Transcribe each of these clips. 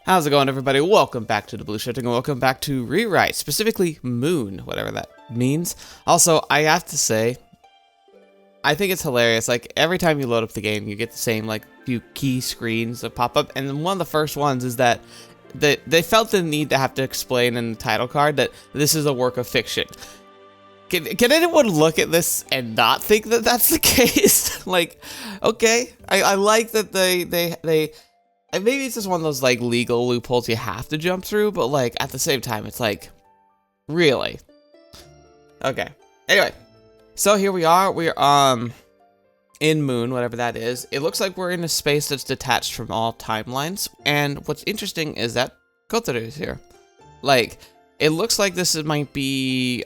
How's it going, everybody? Welcome back to TheBlueShifting, and welcome back to ReWrite, specifically Moon, whatever that means. Also, I have to say, I think it's hilarious. Like, every time you load up the game, you get the same, like, few key screens that pop up, and then one of the first ones is that they felt the need to have to explain in the title card that this is a work of fiction. Can anyone look at this and not think that that's the case? Like, okay, I like that they and maybe it's just one of those, like, legal loopholes you have to jump through, but, like, at the same time, it's like, really? Okay. Anyway, so here we are. We're, in Moon, whatever that is. It looks like we're in a space that's detached from all timelines, and what's interesting is that Kotori is here. Like, it looks like this might be,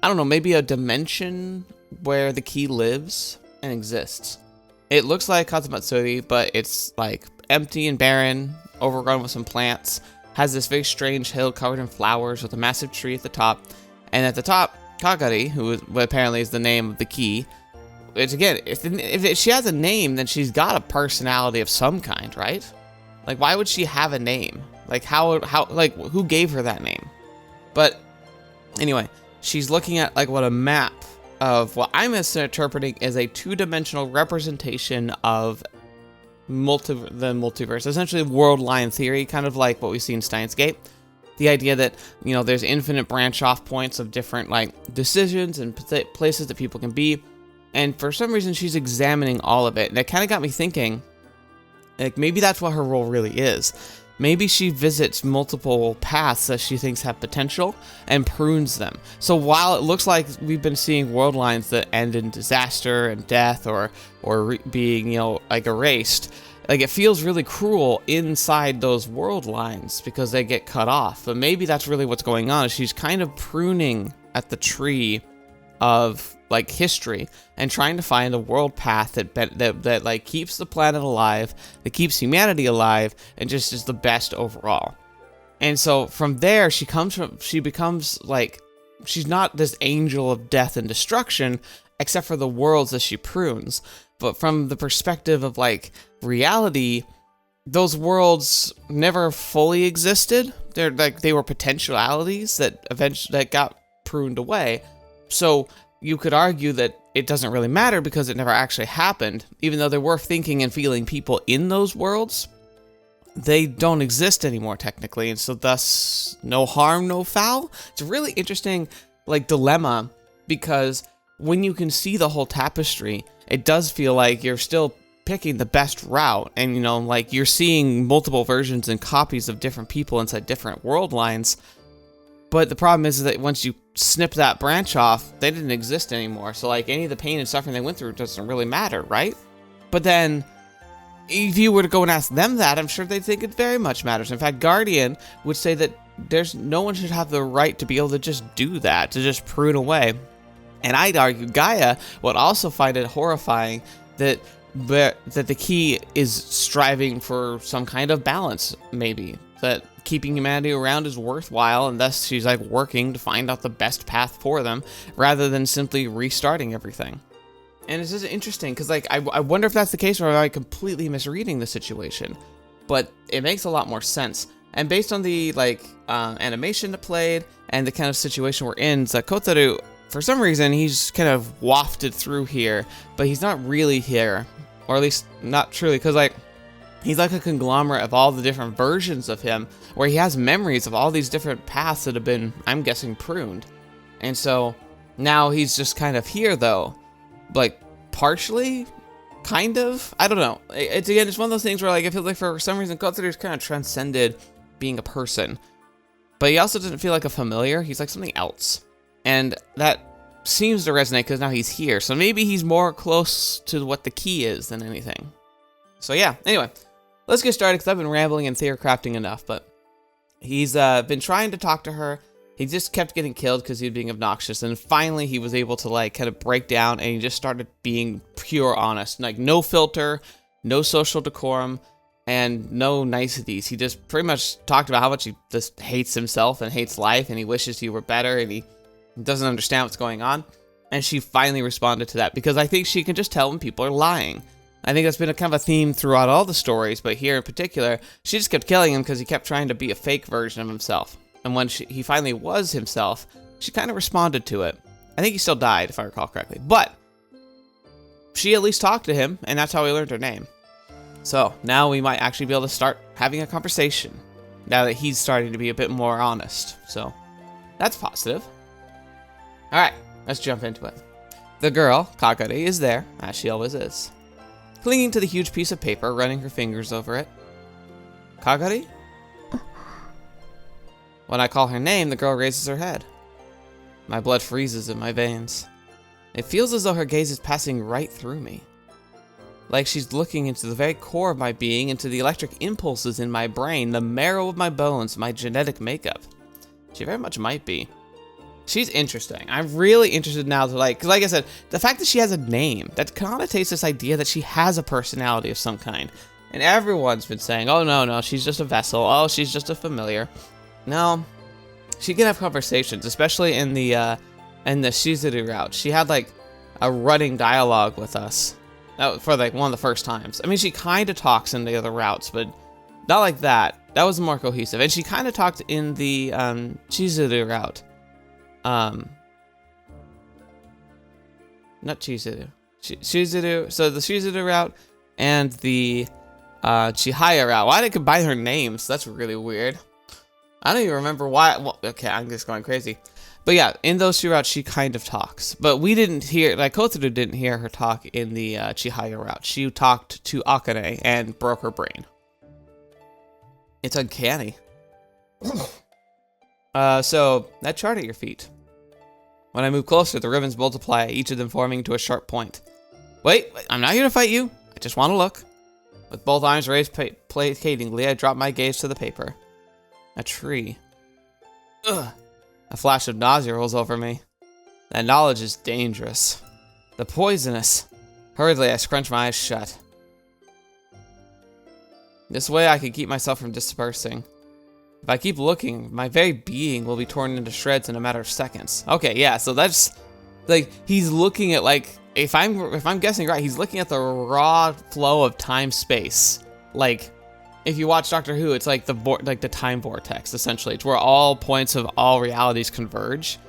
I don't know, maybe a dimension where the key lives and exists. It looks like Kazamatsuri, but it's, like, empty and barren, overgrown with some plants, has this very strange hill covered in flowers with a massive tree at the top, and at the top, Kagari, who apparently is the name of the key, which again, if she has a name, then she's got a personality of some kind, right? Like, why would she have a name? Like, like, who gave her that name? But, anyway, she's looking at, like, what a map of what I'm interpreting as a two-dimensional representation of the multiverse, essentially world line theory, kind of like what we see in Steins Gate. The idea that, you know, there's infinite branch off points of different, like, decisions and places that people can be, and for some reason she's examining all of it, and it kind of got me thinking, like, maybe that's what her role really is. Maybe she visits multiple paths that she thinks have potential and prunes them. So while it looks like we've been seeing world lines that end in disaster and death or being, you know, like, erased, like, it feels really cruel inside those world lines because they get cut off. But maybe that's really what's going on, is she's kind of pruning at the tree of, like, history and trying to find a world path that like keeps the planet alive, that keeps humanity alive, and just is the best overall. And so from there, she becomes, like, she's not this angel of death and destruction, except for the worlds that she prunes. But from the perspective of, like, reality, those worlds never fully existed. They're like, they were potentialities that eventually got pruned away. So you could argue that it doesn't really matter because it never actually happened, even though there were thinking and feeling people in those worlds. They don't exist anymore, technically, and so thus, no harm, no foul. It's a really interesting, like, dilemma, because when you can see the whole tapestry, it does feel like you're still picking the best route, and, you know, like, you're seeing multiple versions and copies of different people inside different world lines. But the problem is that once you snip that branch off, they didn't exist anymore. So, like, any of the pain and suffering they went through doesn't really matter, right? But then, if you were to go and ask them that, I'm sure they'd think it very much matters. In fact, Guardian would say that no one should have the right to be able to just do that, to just prune away. And I'd argue Gaia would also find it horrifying that the key is striving for some kind of balance, maybe. That keeping humanity around is worthwhile, and thus she's, like, working to find out the best path for them, rather than simply restarting everything. And it's just interesting, because, like, I wonder if that's the case, or am I completely misreading the situation? But it makes a lot more sense. And based on the, like, animation that played, and the kind of situation we're in, Kotori, for some reason, he's kind of wafted through here, but he's not really here. Or at least, not truly, because, like, he's like a conglomerate of all the different versions of him, where he has memories of all these different paths that have been, I'm guessing, pruned. And so, now he's just kind of here, though. Like, partially? Kind of? I don't know. It's one of those things where, like, it feels like for some reason Kotori's kind of transcended being a person. But he also doesn't feel like a familiar. He's like something else. And that seems to resonate because now he's here. So maybe he's more close to what the key is than anything. So yeah, anyway. Let's get started, because I've been rambling and theory-crafting enough, but he's been trying to talk to her. He just kept getting killed because he was being obnoxious, and finally he was able to, like, kind of break down, and he just started being pure honest. Like, no filter, no social decorum, and no niceties. He just pretty much talked about how much he just hates himself and hates life, and he wishes he were better, and he doesn't understand what's going on. And she finally responded to that, because I think she can just tell when people are lying. I think that's been a kind of a theme throughout all the stories, but here in particular, she just kept killing him because he kept trying to be a fake version of himself. And when he finally was himself, she kind of responded to it. I think he still died, if I recall correctly. But she at least talked to him, and that's how he learned her name. So now we might actually be able to start having a conversation, now that he's starting to be a bit more honest. So that's positive. All right, let's jump into it. The girl, Kagari, is there, as she always is, clinging to the huge piece of paper, running her fingers over it. Kagari? When I call her name, the girl raises her head. My blood freezes in my veins. It feels as though her gaze is passing right through me. Like she's looking into the very core of my being, into the electric impulses in my brain, the marrow of my bones, my genetic makeup. She very much might be. She's interesting. I'm really interested now to because like I said, the fact that she has a name, that connotates this idea that she has a personality of some kind. And everyone's been saying, oh no, she's just a vessel. Oh, she's just a familiar. No, she can have conversations, especially in the Shizuru route. She had like a running dialogue with us for like one of the first times. I mean, she kind of talks in the other routes, but not like that. That was more cohesive. And she kind of talked in the Shizuru route. Not Chizuru. Shizuru. So the Shizuru route and the Chihaya route. Why did I combine her names? That's really weird. I don't even remember why. Well, okay, I'm just going crazy. But yeah, in those two routes, she kind of talks. But we didn't hear, like Kotori didn't hear her talk in the Chihaya route. She talked to Akane and broke her brain. It's uncanny. So, that chart at your feet. When I move closer, the ribbons multiply, each of them forming into a sharp point. Wait, I'm not here to fight you. I just want to look. With both arms raised placatingly, I drop my gaze to the paper. A tree. Ugh. A flash of nausea rolls over me. That knowledge is dangerous. The poisonous. Hurriedly, I scrunch my eyes shut. This way I can keep myself from dispersing. If I keep looking, my very being will be torn into shreds in a matter of seconds. Okay, yeah, so that's like he's looking at like if I'm guessing right, he's looking at the raw flow of time-space. Like if you watch Doctor Who, it's like the time vortex essentially. It's where all points of all realities converge,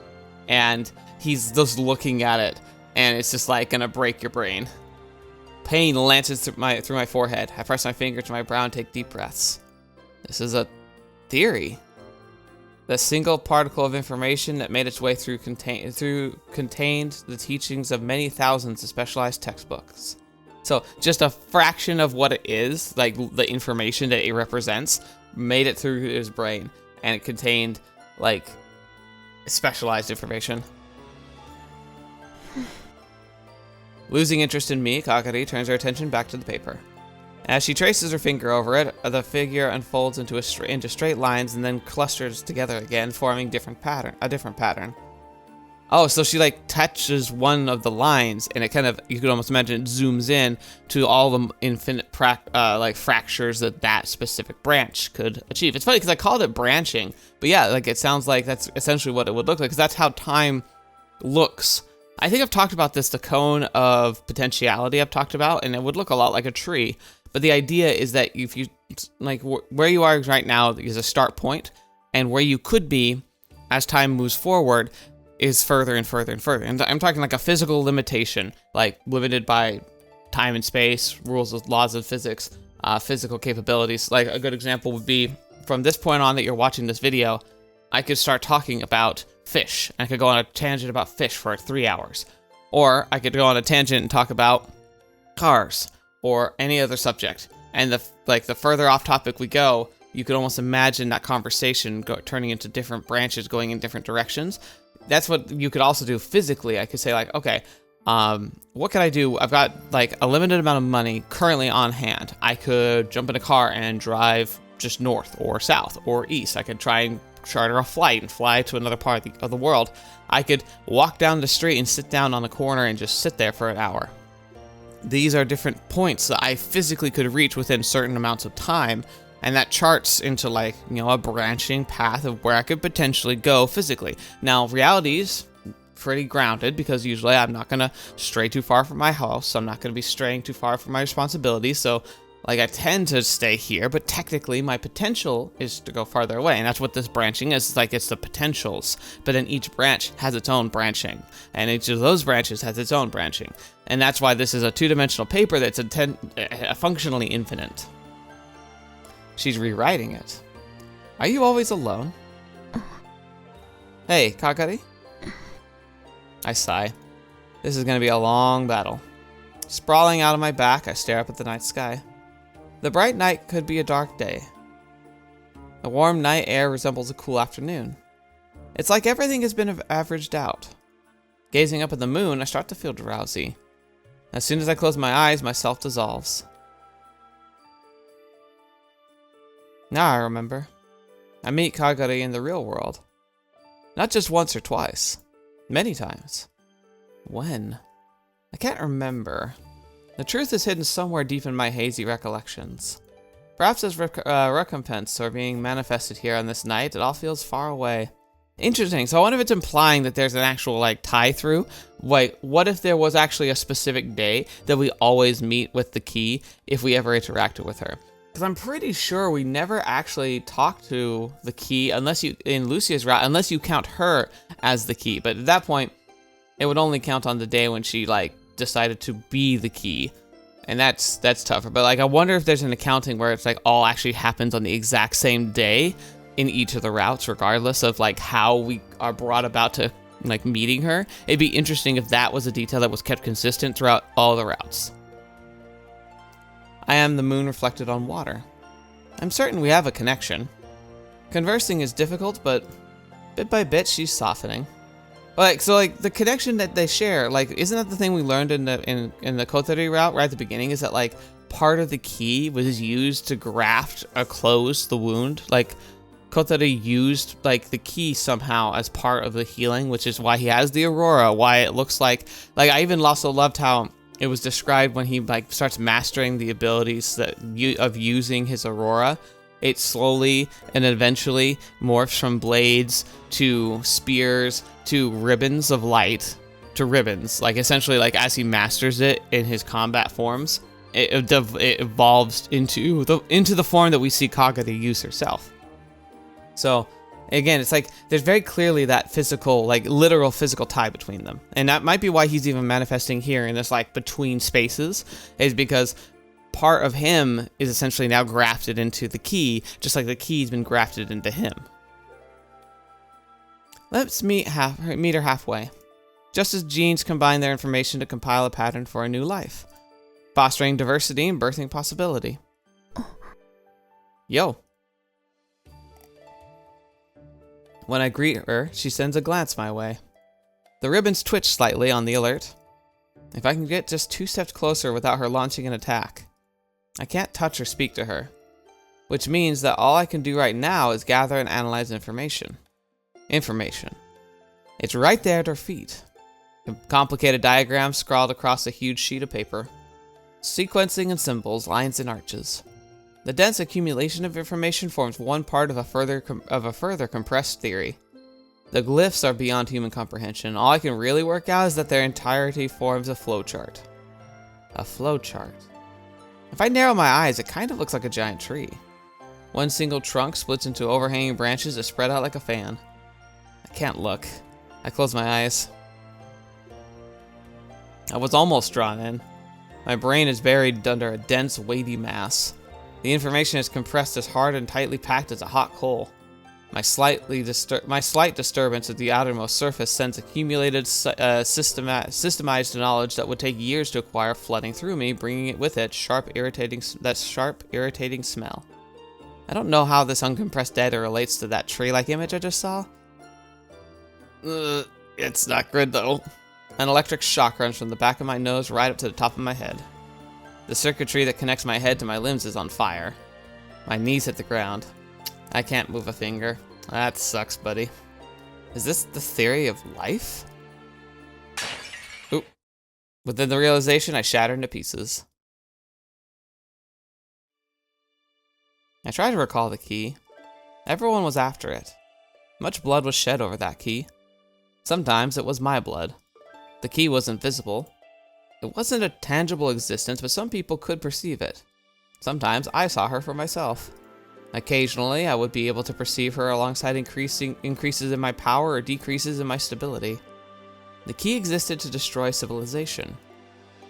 and he's just looking at it, and it's just like gonna break your brain. Pain lances through my forehead. I press my finger to my brow and take deep breaths. This is a theory. The single particle of information that made its way through contained the teachings of many thousands of specialized textbooks. So just a fraction of what it is, like the information that it represents, made it through his brain, and it contained like specialized information. Losing interest in me, Kagari turns her attention back to the paper. As she traces her finger over it, the figure unfolds into straight lines and then clusters together again, forming a different pattern. Oh, so she like touches one of the lines, and it kind of, you could almost imagine it zooms in to all the infinite like fractures that specific branch could achieve. It's funny because I called it branching, but yeah, like it sounds like that's essentially what it would look like, because that's how time looks. I think I've talked about this, the cone of potentiality I've talked about, and it would look a lot like a tree. But the idea is that if you, like where you are right now is a start point, and where you could be as time moves forward is further and further and further. And I'm talking like a physical limitation, like limited by time and space, rules of laws of physics, physical capabilities. Like a good example would be from this point on that you're watching this video, I could start talking about fish. I could go on a tangent about fish for 3 hours. Or I could go on a tangent and talk about cars or any other subject. And the further off topic we go, you could almost imagine that conversation turning into different branches going in different directions. That's what you could also do physically. I could say like, okay, what can I do? I've got like a limited amount of money currently on hand. I could jump in a car and drive just north or south or east. I could try and charter a flight and fly to another part of the world. I could walk down the street and sit down on the corner and just sit there for an hour. These are different points that I physically could reach within certain amounts of time, and that charts into like, you know, a branching path of where I could potentially go physically. Now, realities pretty grounded because usually I'm not going to stray too far from my house. So I'm not going to be straying too far from my responsibilities. So like I tend to stay here, but technically my potential is to go farther away. And that's what this branching is. It's like it's the potentials, but then each branch has its own branching, and each of those branches has its own branching. And that's why this is a two-dimensional paper that's functionally infinite. She's rewriting it. Are you always alone? Hey, Kagari? I sigh. This is going to be a long battle. Sprawling out of my back, I stare up at the night sky. The bright night could be a dark day. The warm night air resembles a cool afternoon. It's like everything has been averaged out. Gazing up at the moon, I start to feel drowsy. As soon as I close my eyes, myself dissolves. Now I remember. I meet Kagari in the real world. Not just once or twice. Many times. When? I can't remember. The truth is hidden somewhere deep in my hazy recollections. Perhaps as recompense for being manifested here on this night, it all feels far away. Interesting. So I wonder if it's implying that there's an actual like tie through. Wait, what if there was actually a specific day that we always meet with the key if we ever interacted with her? Because I'm pretty sure we never actually talked to the key unless you, in Lucia's route, unless you count her as the key. But at that point, it would only count on the day when she like decided to be the key. And that's tougher. But like, I wonder if there's an accounting where it's like all actually happens on the exact same day in each of the routes, regardless of like how we are brought about to like meeting her. It'd be interesting if that was a detail that was kept consistent throughout all the routes. I am the moon reflected on water. I'm certain we have a connection. Conversing is difficult, but bit by bit she's softening. Like, so like the connection that they share, like, isn't that the thing we learned in the Kotori route right at the beginning, is that like part of the key was used to graft or close the wound? Like Kotori used like the key somehow as part of the healing, which is why he has the aurora, why it looks like I even also loved how it was described when he like starts mastering the abilities of using his aurora. It slowly and eventually morphs from blades to spears to ribbons of light to ribbons. Like essentially, like as he masters it in his combat forms, it evolves into the form that we see Kagari use herself. So again, it's like there's very clearly that physical, like literal physical tie between them, and that might be why he's even manifesting here in this like between spaces, is because part of him is essentially now grafted into the key, just like the key's been grafted into him. Let's meet her halfway. Just as genes combine their information to compile a pattern for a new life, fostering diversity and birthing possibility. Yo. When I greet her, she sends a glance my way. The ribbons twitch slightly on the alert. If I can get just 2 steps closer without her launching an attack. I can't touch or speak to her, which means that all I can do right now is gather and analyze information. It's right there at her feet. Complicated diagrams scrawled across a huge sheet of paper. Sequencing and symbols, lines and arches. The dense accumulation of information forms one part of a further compressed theory. The glyphs are beyond human comprehension. All I can really work out is that their entirety forms a flowchart. A flowchart. If I narrow my eyes, it kind of looks like a giant tree. One single trunk splits into overhanging branches that spread out like a fan. I can't look. I close my eyes. I was almost drawn in. My brain is buried under a dense, weighty mass. The information is compressed as hard and tightly packed as a hot coal. My slight disturbance at the outermost surface sends accumulated, systemized knowledge that would take years to acquire flooding through me, bringing it with it sharp, irritating smell. I don't know how this uncompressed data relates to that tree-like image I just saw. It's not good though. An electric shock runs from the back of my nose right up to the top of my head. The circuitry that connects my head to my limbs is on fire. My knees hit the ground. I can't move a finger. That sucks, buddy. Is this the theory of life? Oop. Within the realization, I shatter into pieces. I try to recall the key. Everyone was after it. Much blood was shed over that key. Sometimes it was my blood. The key wasn't visible. It wasn't a tangible existence, but some people could perceive it. Sometimes I saw her for myself. Occasionally, I would be able to perceive her alongside increases in my power or decreases in my stability. The key existed to destroy civilization.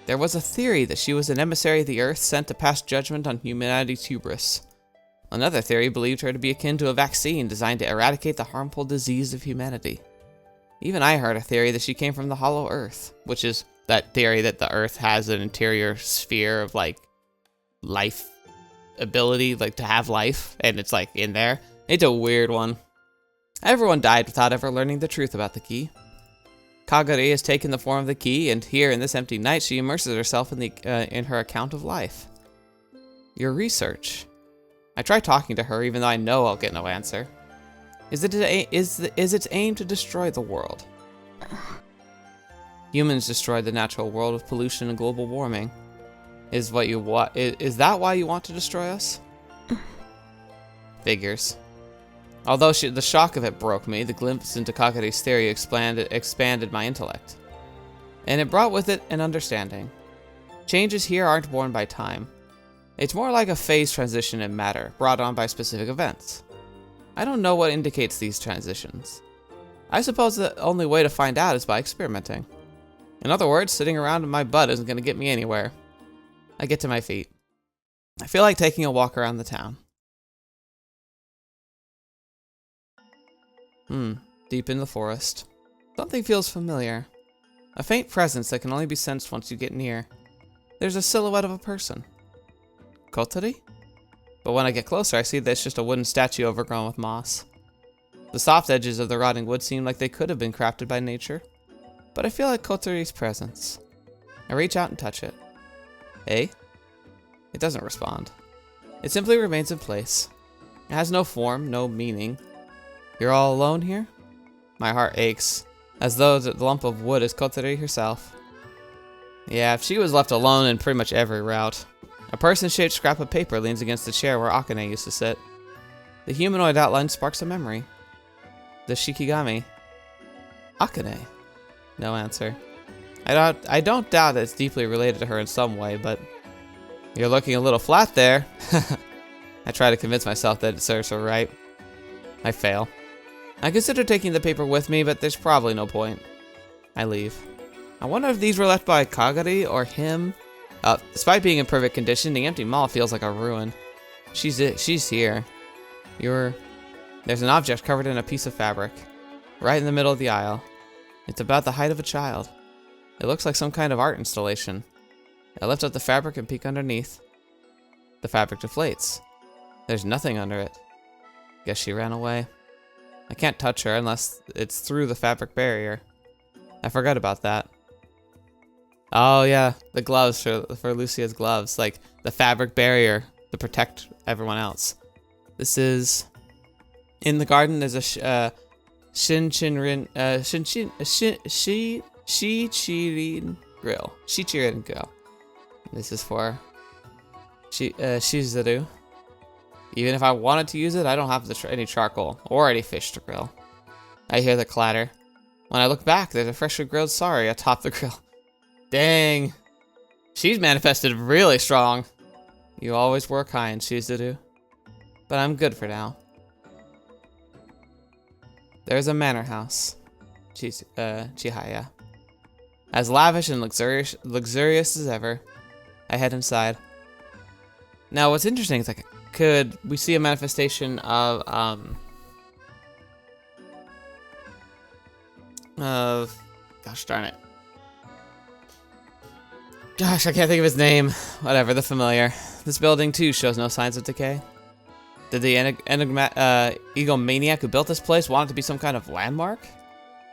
There was a theory that she was an emissary of the Earth sent to pass judgment on humanity's hubris. Another theory believed her to be akin to a vaccine designed to eradicate the harmful disease of humanity. Even I heard a theory that she came from the Hollow Earth, which is that theory that the Earth has an interior sphere of, like, life ability, like, to have life, and it's, like, in there. It's a weird one. Everyone died without ever learning the truth about the key. Kagari has taken the form of the key, and here in this empty night, she immerses herself in her account of life. Your research. I try talking to her, even though I know I'll get no answer. Is its aim to destroy the world? Humans destroyed the natural world with pollution and global warming. Is that why you want to destroy us? Figures. Although the shock of it broke me, the glimpse into Kagari's theory expanded my intellect. And it brought with it an understanding. Changes here aren't born by time. It's more like a phase transition in matter, brought on by specific events. I don't know what indicates these transitions. I suppose the only way to find out is by experimenting. In other words, sitting around in my butt isn't going to get me anywhere. I get to my feet. I feel like taking a walk around the town. Deep in the forest. Something feels familiar. A faint presence that can only be sensed once you get near. There's a silhouette of a person. Kotori? But when I get closer, I see that it's just a wooden statue overgrown with moss. The soft edges of the rotting wood seem like they could have been crafted by nature. But I feel like Kotori's presence. I reach out and touch it. Hey? It doesn't respond. It simply remains in place. It has no form, no meaning. You're all alone here? My heart aches, as though the lump of wood is Kotori herself. Yeah, if she was left alone in pretty much every route. A person-shaped scrap of paper leans against the chair where Akane used to sit. The humanoid outline sparks a memory. The Shikigami. Akane. No answer. I don't doubt that it's deeply related to her in some way, but you're looking a little flat there. I try to convince myself that it serves her right. I fail. I consider taking the paper with me, but there's probably no point. I leave. I wonder if these were left by Kagari or him. Despite being in perfect condition, the empty mall feels like a ruin. She's here. There's an object covered in a piece of fabric, right in the middle of the aisle. It's about the height of a child. It looks like some kind of art installation. I lift up the fabric and peek underneath. The fabric deflates. There's nothing under it. Guess she ran away. I can't touch her unless it's through the fabric barrier. I forgot about that. Oh yeah, the gloves for Lucia's gloves, like the fabric barrier to protect everyone else. This is in the garden. There's a Shichirin grill. Shichirin grill. This is for Shizuru. Even if I wanted to use it, I don't have any charcoal or any fish to grill. I hear the clatter. When I look back, there's a freshly grilled sari atop the grill. Dang. She's manifested really strong. You always were kind, Shizuru. But I'm good for now. There's a manor house. Chihaya. As lavish and luxurious as ever. I head inside. Now what's interesting is could we see a manifestation of gosh darn it. Gosh, I can't think of his name. Whatever, the familiar. This building too shows no signs of decay. Did the egomaniac who built this place want it to be some kind of landmark?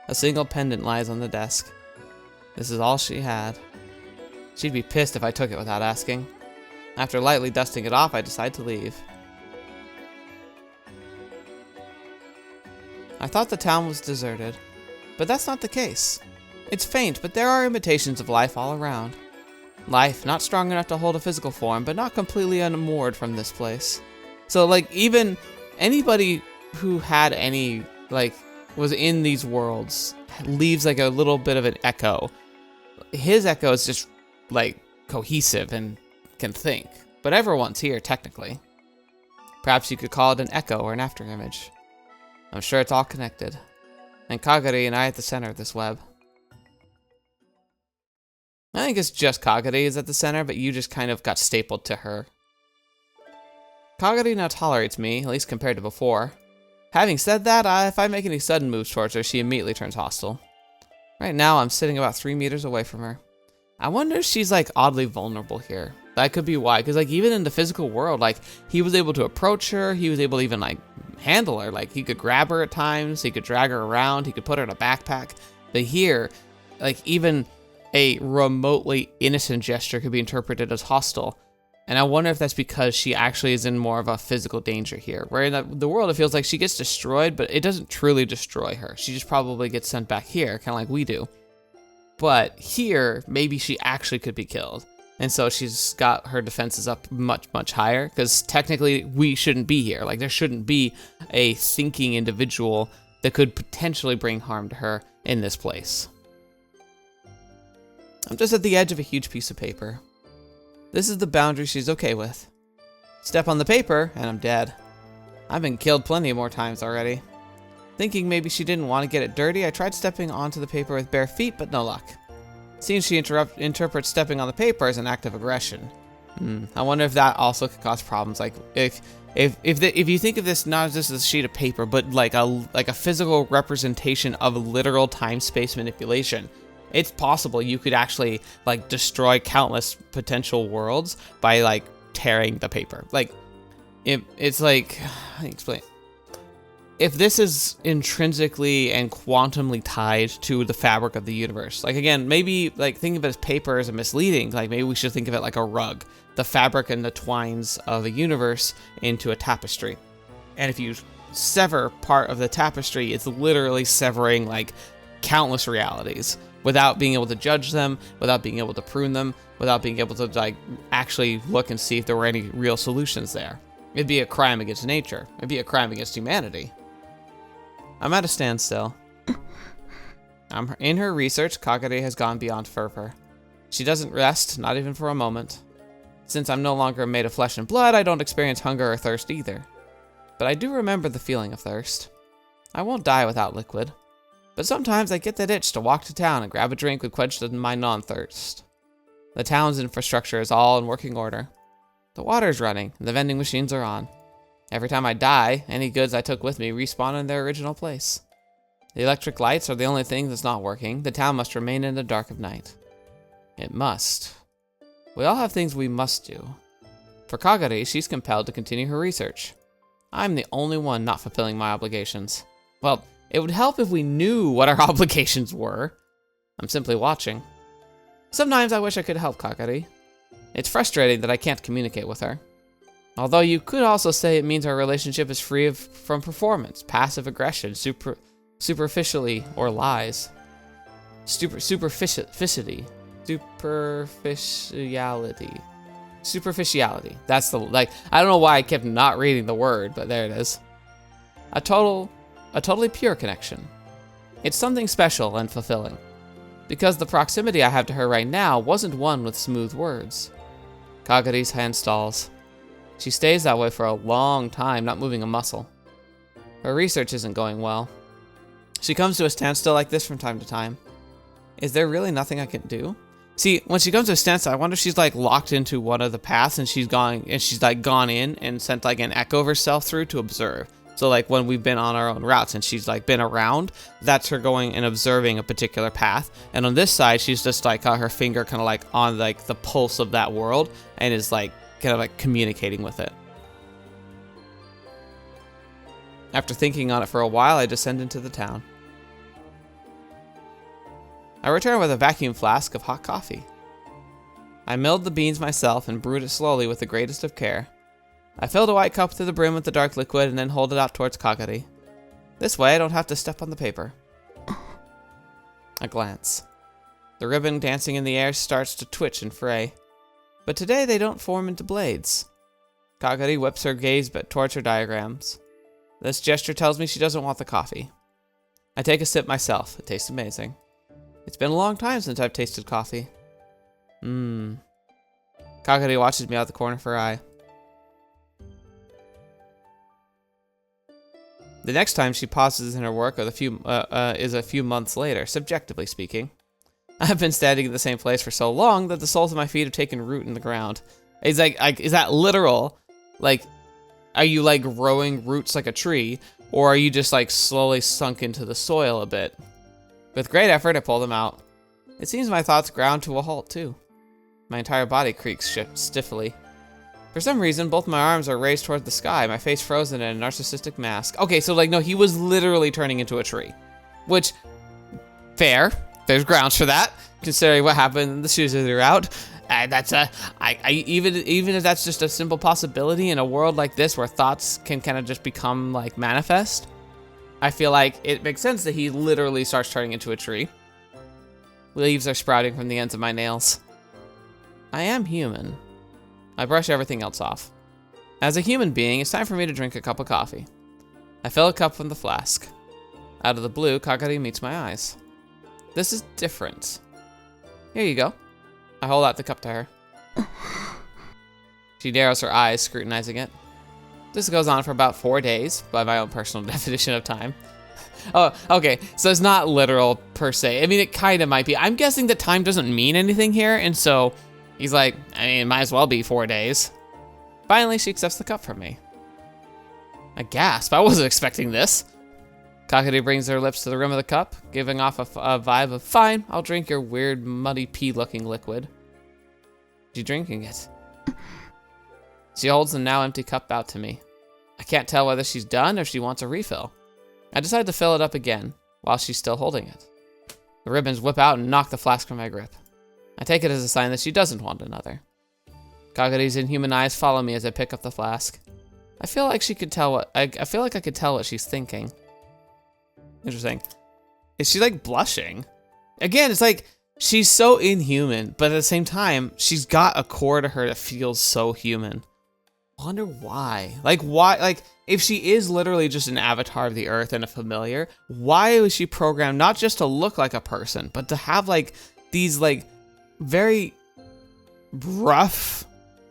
A single pendant lies on the desk. This is all she had. She'd be pissed if I took it without asking. After lightly dusting it off, I decide to leave. I thought the town was deserted, but that's not the case. It's faint, but there are imitations of life all around. Life not strong enough to hold a physical form, but not completely unmoored from this place. So, even anybody who had any, was in these worlds leaves like a little bit of an echo. His echo is just like cohesive and can think, but everyone's here technically. Perhaps you could call it an echo or an afterimage. I'm sure it's all connected. And Kagari and I at the center of this web. I think it's just Kagari is at the center, but you just kind of got stapled to her. Kagari now tolerates me, at least compared to before. Having said that, if I make any sudden moves towards her, she immediately turns hostile. Right now, I'm sitting about 3 meters away from her. I wonder if she's like oddly vulnerable here. That could be why, because like even in the physical world, like he was able to approach her, he was able to even like handle her. Like he could grab her at times, he could drag her around, he could put her in a backpack. But here, like even a remotely innocent gesture could be interpreted as hostile. And I wonder if that's because she actually is in more of a physical danger here. Where in the world, it feels like she gets destroyed, but it doesn't truly destroy her. She just probably gets sent back here, kind of like we do. But here, maybe she actually could be killed. And so she's got her defenses up much, much higher. Because technically, we shouldn't be here. Like, there shouldn't be a thinking individual that could potentially bring harm to her in this place. I'm just at the edge of a huge piece of paper. This is the boundary she's okay with. Step on the paper, and I'm dead. I've been killed plenty more times already. Thinking maybe she didn't want to get it dirty, I tried stepping onto the paper with bare feet, but no luck. Seems she interprets stepping on the paper as an act of aggression. I wonder if that also could cause problems. Like if you think of this not just as a sheet of paper, but like a physical representation of literal time-space manipulation, it's possible you could actually like destroy countless potential worlds by like tearing the paper. Like it's like, how do you explain? If this is intrinsically and quantumly tied to the fabric of the universe, like again, maybe like think of it as paper as a misleading, like maybe we should think of it like a rug, the fabric and the twines of a universe into a tapestry. And if you sever part of the tapestry, it's literally severing like countless realities without being able to judge them, without being able to prune them, without being able to like actually look and see if there were any real solutions there. It'd be a crime against nature. It'd be a crime against humanity. I'm at a standstill. In her research, Kagari has gone beyond fervor. She doesn't rest, not even for a moment. Since I'm no longer made of flesh and blood, I don't experience hunger or thirst either. But I do remember the feeling of thirst. I won't die without liquid. But sometimes I get that itch to walk to town and grab a drink would quench my non-thirst. The town's infrastructure is all in working order. The water's running, and the vending machines are on. Every time I die, any goods I took with me respawn in their original place. The electric lights are the only thing that's not working. The town must remain in the dark of night. It must. We all have things we must do. For Kagari, she's compelled to continue her research. I'm the only one not fulfilling my obligations. Well, it would help if we knew what our obligations were. I'm simply watching. Sometimes I wish I could help Kagari. It's frustrating that I can't communicate with her. Although you could also say it means our relationship is free from performance, passive aggression, superficially, or lies. Superficiality. That's the, like, I don't know why I kept not reading the word, but there it is. A totally pure connection. It's something special and fulfilling. Because the proximity I have to her right now wasn't one with smooth words. Kagari's hand stalls. She stays that way for a long time, not moving a muscle. Her research isn't going well. She comes to a standstill like this from time to time. Is there really nothing I can do? See, when she comes to a standstill, I wonder if she's like locked into one of the paths and she's gone in and sent like an echo of herself through to observe. So like when we've been on our own routes and she's like been around, that's her going and observing a particular path. And on this side, she's just like got her finger kind of like on like the pulse of that world and is like kind of like communicating with it. After thinking on it for a while, I descend into the town. I return with a vacuum flask of hot coffee. I milled the beans myself and brewed it slowly with the greatest of care. I filled a white cup to the brim with the dark liquid and then hold it out towards Kagari. This way I don't have to step on the paper. A glance. The ribbon dancing in the air starts to twitch and fray. But today they don't form into blades. Kagari whips her gaze towards her diagrams. This gesture tells me she doesn't want the coffee. I take a sip myself. It tastes amazing. It's been a long time since I've tasted coffee. Kagari watches me out the corner of her eye. The next time she pauses in her work is a few months later, subjectively speaking. I've been standing in the same place for so long that the soles of my feet have taken root in the ground. Is that literal? Like, are you like growing roots like a tree, or are you just like slowly sunk into the soil a bit? With great effort, I pull them out. It seems my thoughts ground to a halt too. My entire body creaks stiffly. For some reason, both my arms are raised toward the sky, my face frozen in a narcissistic mask. Okay, so like, no, he was literally turning into a tree. Which, fair. There's grounds for that, considering what happened in the Shizuru route. That's even if that's just a simple possibility in a world like this where thoughts can kind of just become like manifest, I feel like it makes sense that he literally starts turning into a tree. Leaves are sprouting from the ends of my nails. I am human. I brush everything else off. As a human being, it's time for me to drink a cup of coffee. I fill a cup from the flask. Out of the blue, Kagari meets my eyes. This is different. Here you go. I hold out the cup to her. She narrows her eyes, scrutinizing it. This goes on for about 4 days, by my own personal definition of time. Oh, okay, so it's not literal per se. I mean, it kind of might be. I'm guessing that time doesn't mean anything here, and so he's like, I mean, it might as well be 4 days. Finally, she accepts the cup from me. I gasp. I wasn't expecting this. Kagari brings her lips to the rim of the cup, giving off a vibe of, fine, I'll drink your weird, muddy pea-looking liquid. She's drinking it. She holds the now empty cup out to me. I can't tell whether she's done or she wants a refill. I decide to fill it up again, while she's still holding it. The ribbons whip out and knock the flask from my grip. I take it as a sign that she doesn't want another. Kagari's inhuman eyes follow me as I pick up the flask. I feel like I could tell what she's thinking. Interesting. Is she like blushing? Again, it's like she's so inhuman, but at the same time, she's got a core to her that feels so human. Wonder why? Like why? Like if she is literally just an avatar of the earth and a familiar, why was she programmed not just to look like a person, but to have like these like very rough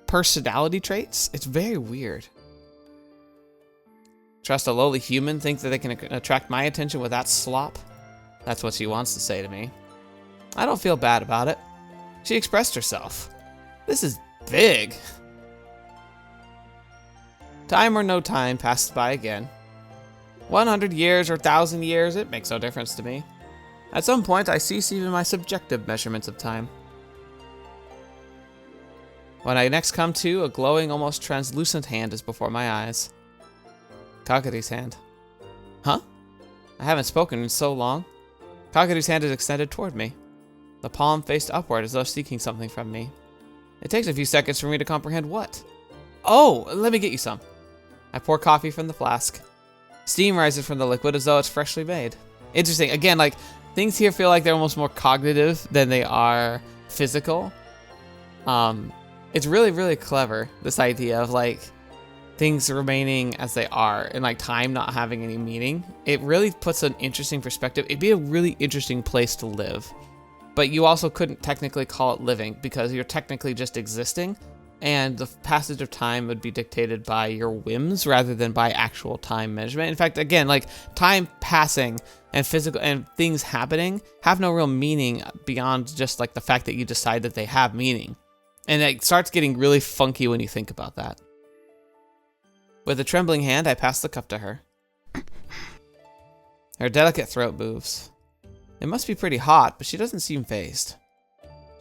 personality traits? It's very weird. Trust a lowly human, think that they can attract my attention with that slop? That's what she wants to say to me. I don't feel bad about it. She expressed herself. This is big. Time or no time passes by again. 100 years or 1,000 years, it makes no difference to me. At some point, I cease even my subjective measurements of time. When I next come to, a glowing, almost translucent hand is before my eyes. Kagari's hand. Huh? I haven't spoken in so long. Kagari's hand is extended toward me. The palm faced upward as though seeking something from me. It takes a few seconds for me to comprehend what. Oh, let me get you some. I pour coffee from the flask. Steam rises from the liquid as though it's freshly made. Interesting. Again, like, things here feel like they're almost more cognitive than they are physical. It's really, really clever, this idea of, like, things remaining as they are and like time not having any meaning. It really puts an interesting perspective. It'd be a really interesting place to live, but you also couldn't technically call it living because you're technically just existing, and the passage of time would be dictated by your whims rather than by actual time measurement. In fact, again, like time passing and physical and things happening have no real meaning beyond just like the fact that you decide that they have meaning. And it starts getting really funky when you think about that. With a trembling hand, I pass the cup to her. Her delicate throat moves. It must be pretty hot, but she doesn't seem fazed.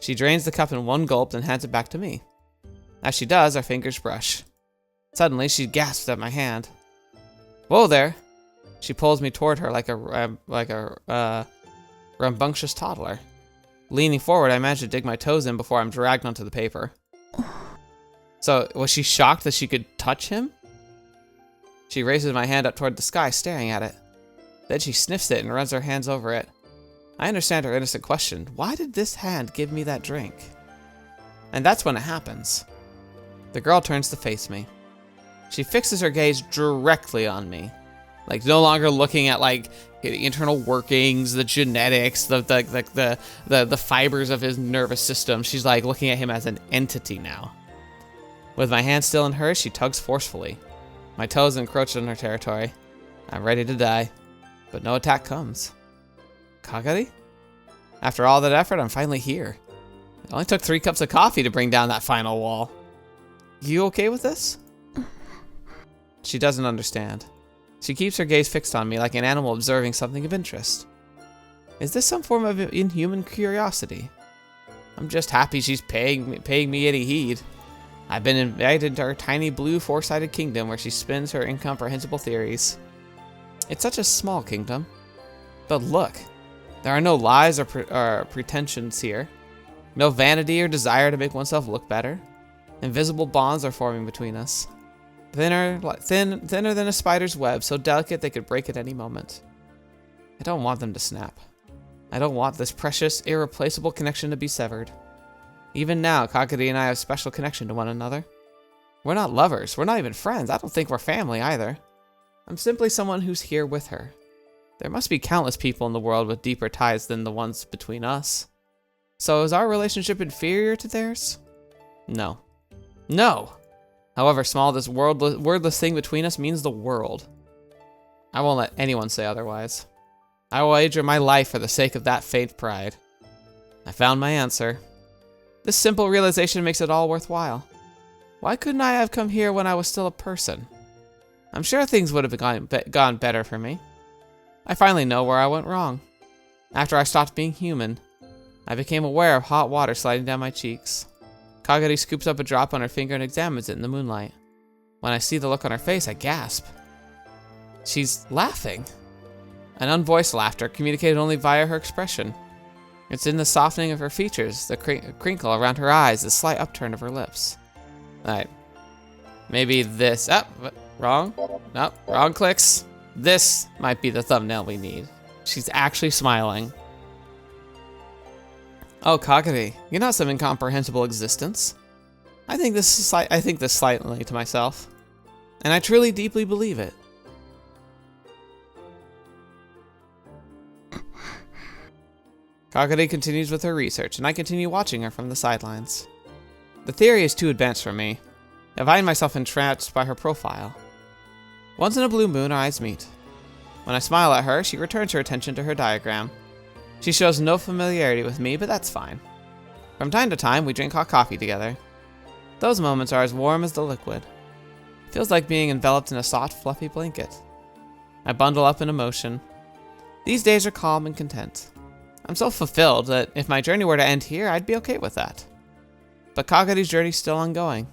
She drains the cup in one gulp and hands it back to me. As she does, our fingers brush. Suddenly, she gasps at my hand. Whoa there! She pulls me toward her like a rambunctious toddler. Leaning forward, I manage to dig my toes in before I'm dragged onto the paper. So, was she shocked that she could touch him? She raises my hand up toward the sky, staring at it. Then she sniffs it and runs her hands over it. I understand her innocent question. Why did this hand give me that drink? And that's when it happens. The girl turns to face me. She fixes her gaze directly on me. Like, no longer looking at, like, the internal workings, the genetics, the fibers of his nervous system. She's, like, looking at him as an entity now. With my hand still in hers, she tugs forcefully. My toes encroach on her territory. I'm ready to die, but no attack comes. Kagari? After all that effort, I'm finally here. It only took 3 cups of coffee to bring down that final wall. You okay with this? She doesn't understand. She keeps her gaze fixed on me like an animal observing something of interest. Is this some form of inhuman curiosity? I'm just happy she's paying me any heed. I've been invited to her tiny blue 4-sided kingdom where she spins her incomprehensible theories. It's such a small kingdom. But look, there are no lies or pretensions here. No vanity or desire to make oneself look better. Invisible bonds are forming between us. Thinner than a spider's web, so delicate they could break at any moment. I don't want them to snap. I don't want this precious, irreplaceable connection to be severed. Even now, Kagari and I have a special connection to one another. We're not lovers. We're not even friends. I don't think we're family either. I'm simply someone who's here with her. There must be countless people in the world with deeper ties than the ones between us. So is our relationship inferior to theirs? No. No! However small this wordless thing between us means the world. I won't let anyone say otherwise. I will wager my life for the sake of that faint pride. I found my answer. This simple realization makes it all worthwhile. Why couldn't I have come here when I was still a person? I'm sure things would have gone better for me. I finally know where I went wrong. After I stopped being human, I became aware of hot water sliding down my cheeks. Kagari scoops up a drop on her finger and examines it in the moonlight. When I see the look on her face, I gasp. She's laughing. An unvoiced laughter, communicated only via her expression. It's in the softening of her features, the crinkle around her eyes, the slight upturn of her lips. Alright. Maybe this... wrong? Nope, wrong clicks. This might be the thumbnail we need. She's actually smiling. Oh, Kagari, you're not some incomprehensible existence. I think this slightly to myself. And I truly deeply believe it. Kagari continues with her research, and I continue watching her from the sidelines. The theory is too advanced for me. I find myself entranced by her profile. Once in a blue moon, our eyes meet. When I smile at her, she returns her attention to her diagram. She shows no familiarity with me, but that's fine. From time to time, we drink hot coffee together. Those moments are as warm as the liquid. It feels like being enveloped in a soft, fluffy blanket. I bundle up in emotion. These days are calm and content. I'm so fulfilled that if my journey were to end here, I'd be okay with that. But Kagari's journey's still ongoing.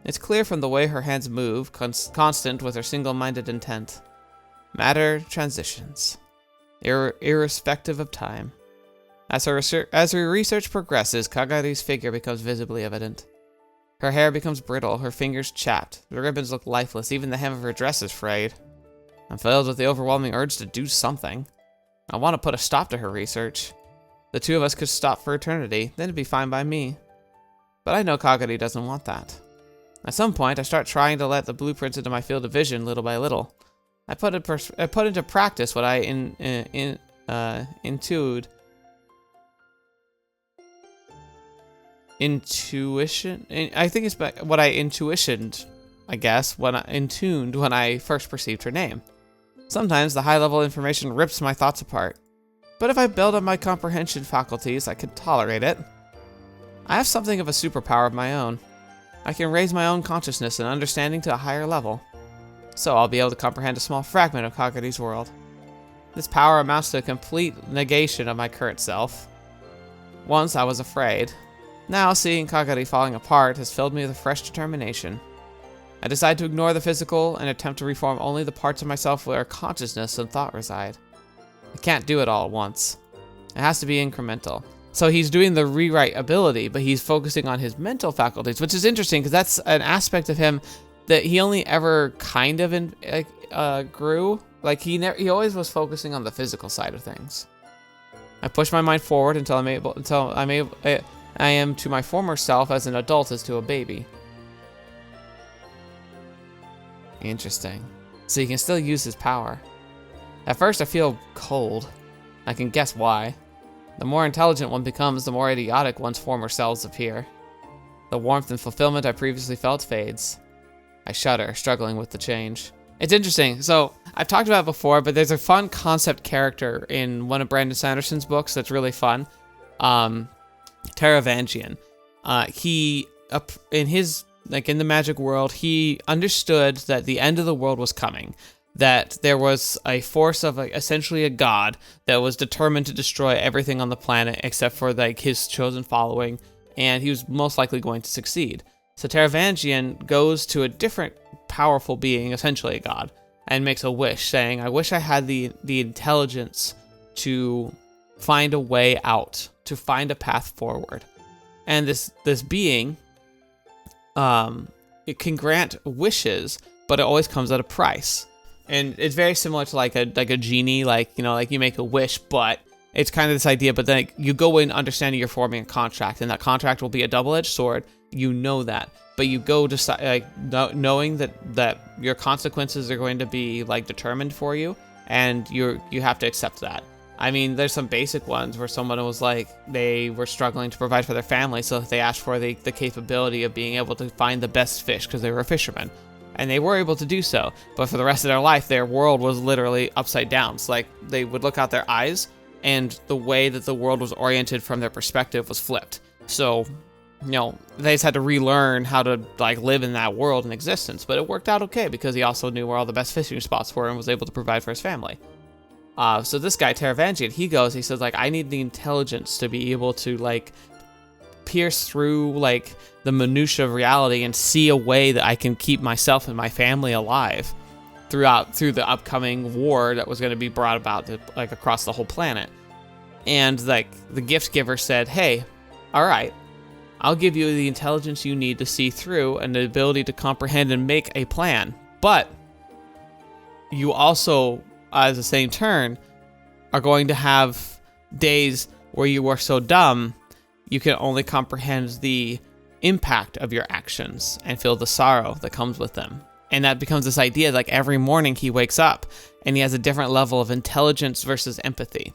It's clear from the way her hands move, constant with her single-minded intent. Matter transitions, irrespective of time. As her research progresses, Kagari's figure becomes visibly evident. Her hair becomes brittle, her fingers chapped, the ribbons look lifeless, even the hem of her dress is frayed. I'm filled with the overwhelming urge to do something. I want to put a stop to her research. The two of us could stop for eternity, then it'd be fine by me. But I know Kagari doesn't want that. At some point, I start trying to let the blueprints into my field of vision little by little. I put into practice what I intuition. I think it's what I intuitioned, I guess, intuned when I first perceived her name. Sometimes the high-level information rips my thoughts apart. But if I build up my comprehension faculties, I can tolerate it. I have something of a superpower of my own. I can raise my own consciousness and understanding to a higher level. So I'll be able to comprehend a small fragment of Kagari's world. This power amounts to a complete negation of my current self. Once I was afraid. Now seeing Kagari falling apart has filled me with a fresh determination. I decide to ignore the physical and attempt to reform only the parts of myself where consciousness and thought reside. I can't do it all at once. It has to be incremental. So he's doing the rewrite ability, but he's focusing on his mental faculties, which is interesting because that's an aspect of him that he only ever kind of grew. Like he always was focusing on the physical side of things. I push my mind forward until I am to my former self as an adult as to a baby. Interesting. so he can still use his power. At first, I feel cold. I can guess why. The more intelligent one becomes, the more idiotic one's former selves appear. The warmth and fulfillment I previously felt fades. I shudder, struggling with the change. It's interesting. So, I've talked about it before, but there's a fun concept character in one of Brandon Sanderson's books that's really fun. Taravangian. He, in his, like in the magic world, he understood that the end of the world was coming. That there was a force of essentially a god that was determined to destroy everything on the planet except for like his chosen following, and he was most likely going to succeed. So Taravangian goes to a different powerful being, essentially a god, and makes a wish, saying, I wish I had the intelligence to find a way out, to find a path forward. And this being, it can grant wishes, but it always comes at a price. And it's very similar to like a genie, like you make a wish, but it's kind of this idea, but then you go in understanding you're forming a contract, and that contract will be a double-edged sword. You know that, but you go knowing that your consequences are going to be like determined for you, and you have to accept that. I mean, there's some basic ones where someone was like, they were struggling to provide for their family, so they asked for the capability of being able to find the best fish because they were a fisherman. And they were able to do so, but for the rest of their life, their world was literally upside down. So like, they would look out their eyes, and the way that the world was oriented from their perspective was flipped. So, they just had to relearn how to like live in that world and existence, but it worked out okay because he also knew where all the best fishing spots were and was able to provide for his family. So this guy, Taravangian, he says, like, I need the intelligence to be able to, like, pierce through, like, the minutia of reality and see a way that I can keep myself and my family alive through the upcoming war that was going to be brought about, like, across the whole planet. And, like, the gift giver said, hey, all right, I'll give you the intelligence you need to see through and the ability to comprehend and make a plan. But you also, as the same turn, are going to have days where you are so dumb you can only comprehend the impact of your actions and feel the sorrow that comes with them. And that becomes this idea, like every morning he wakes up and he has a different level of intelligence versus empathy.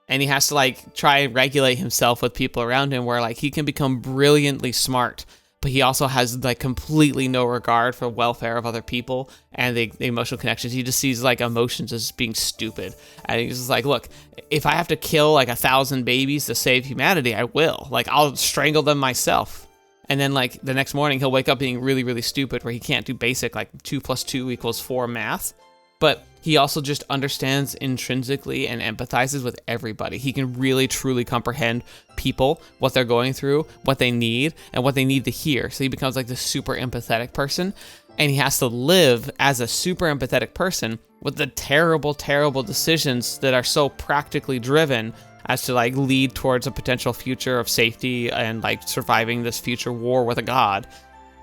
And he has to like try and regulate himself with people around him where like he can become brilliantly smart, but he also has like completely no regard for welfare of other people and the emotional connections. He just sees like emotions as being stupid. And he's just like, look, if I have to kill like 1,000 babies to save humanity, I will. Like, I'll strangle them myself. And then like the next morning he'll wake up being really, really stupid where he can't do basic like 2 + 2 = 4 math. But he also just understands intrinsically and empathizes with everybody. He can really, truly comprehend people, what they're going through, what they need, and what they need to hear. So he becomes like this super empathetic person. And he has to live as a super empathetic person with the terrible, terrible decisions that are so practically driven as to like lead towards a potential future of safety and like surviving this future war with a god,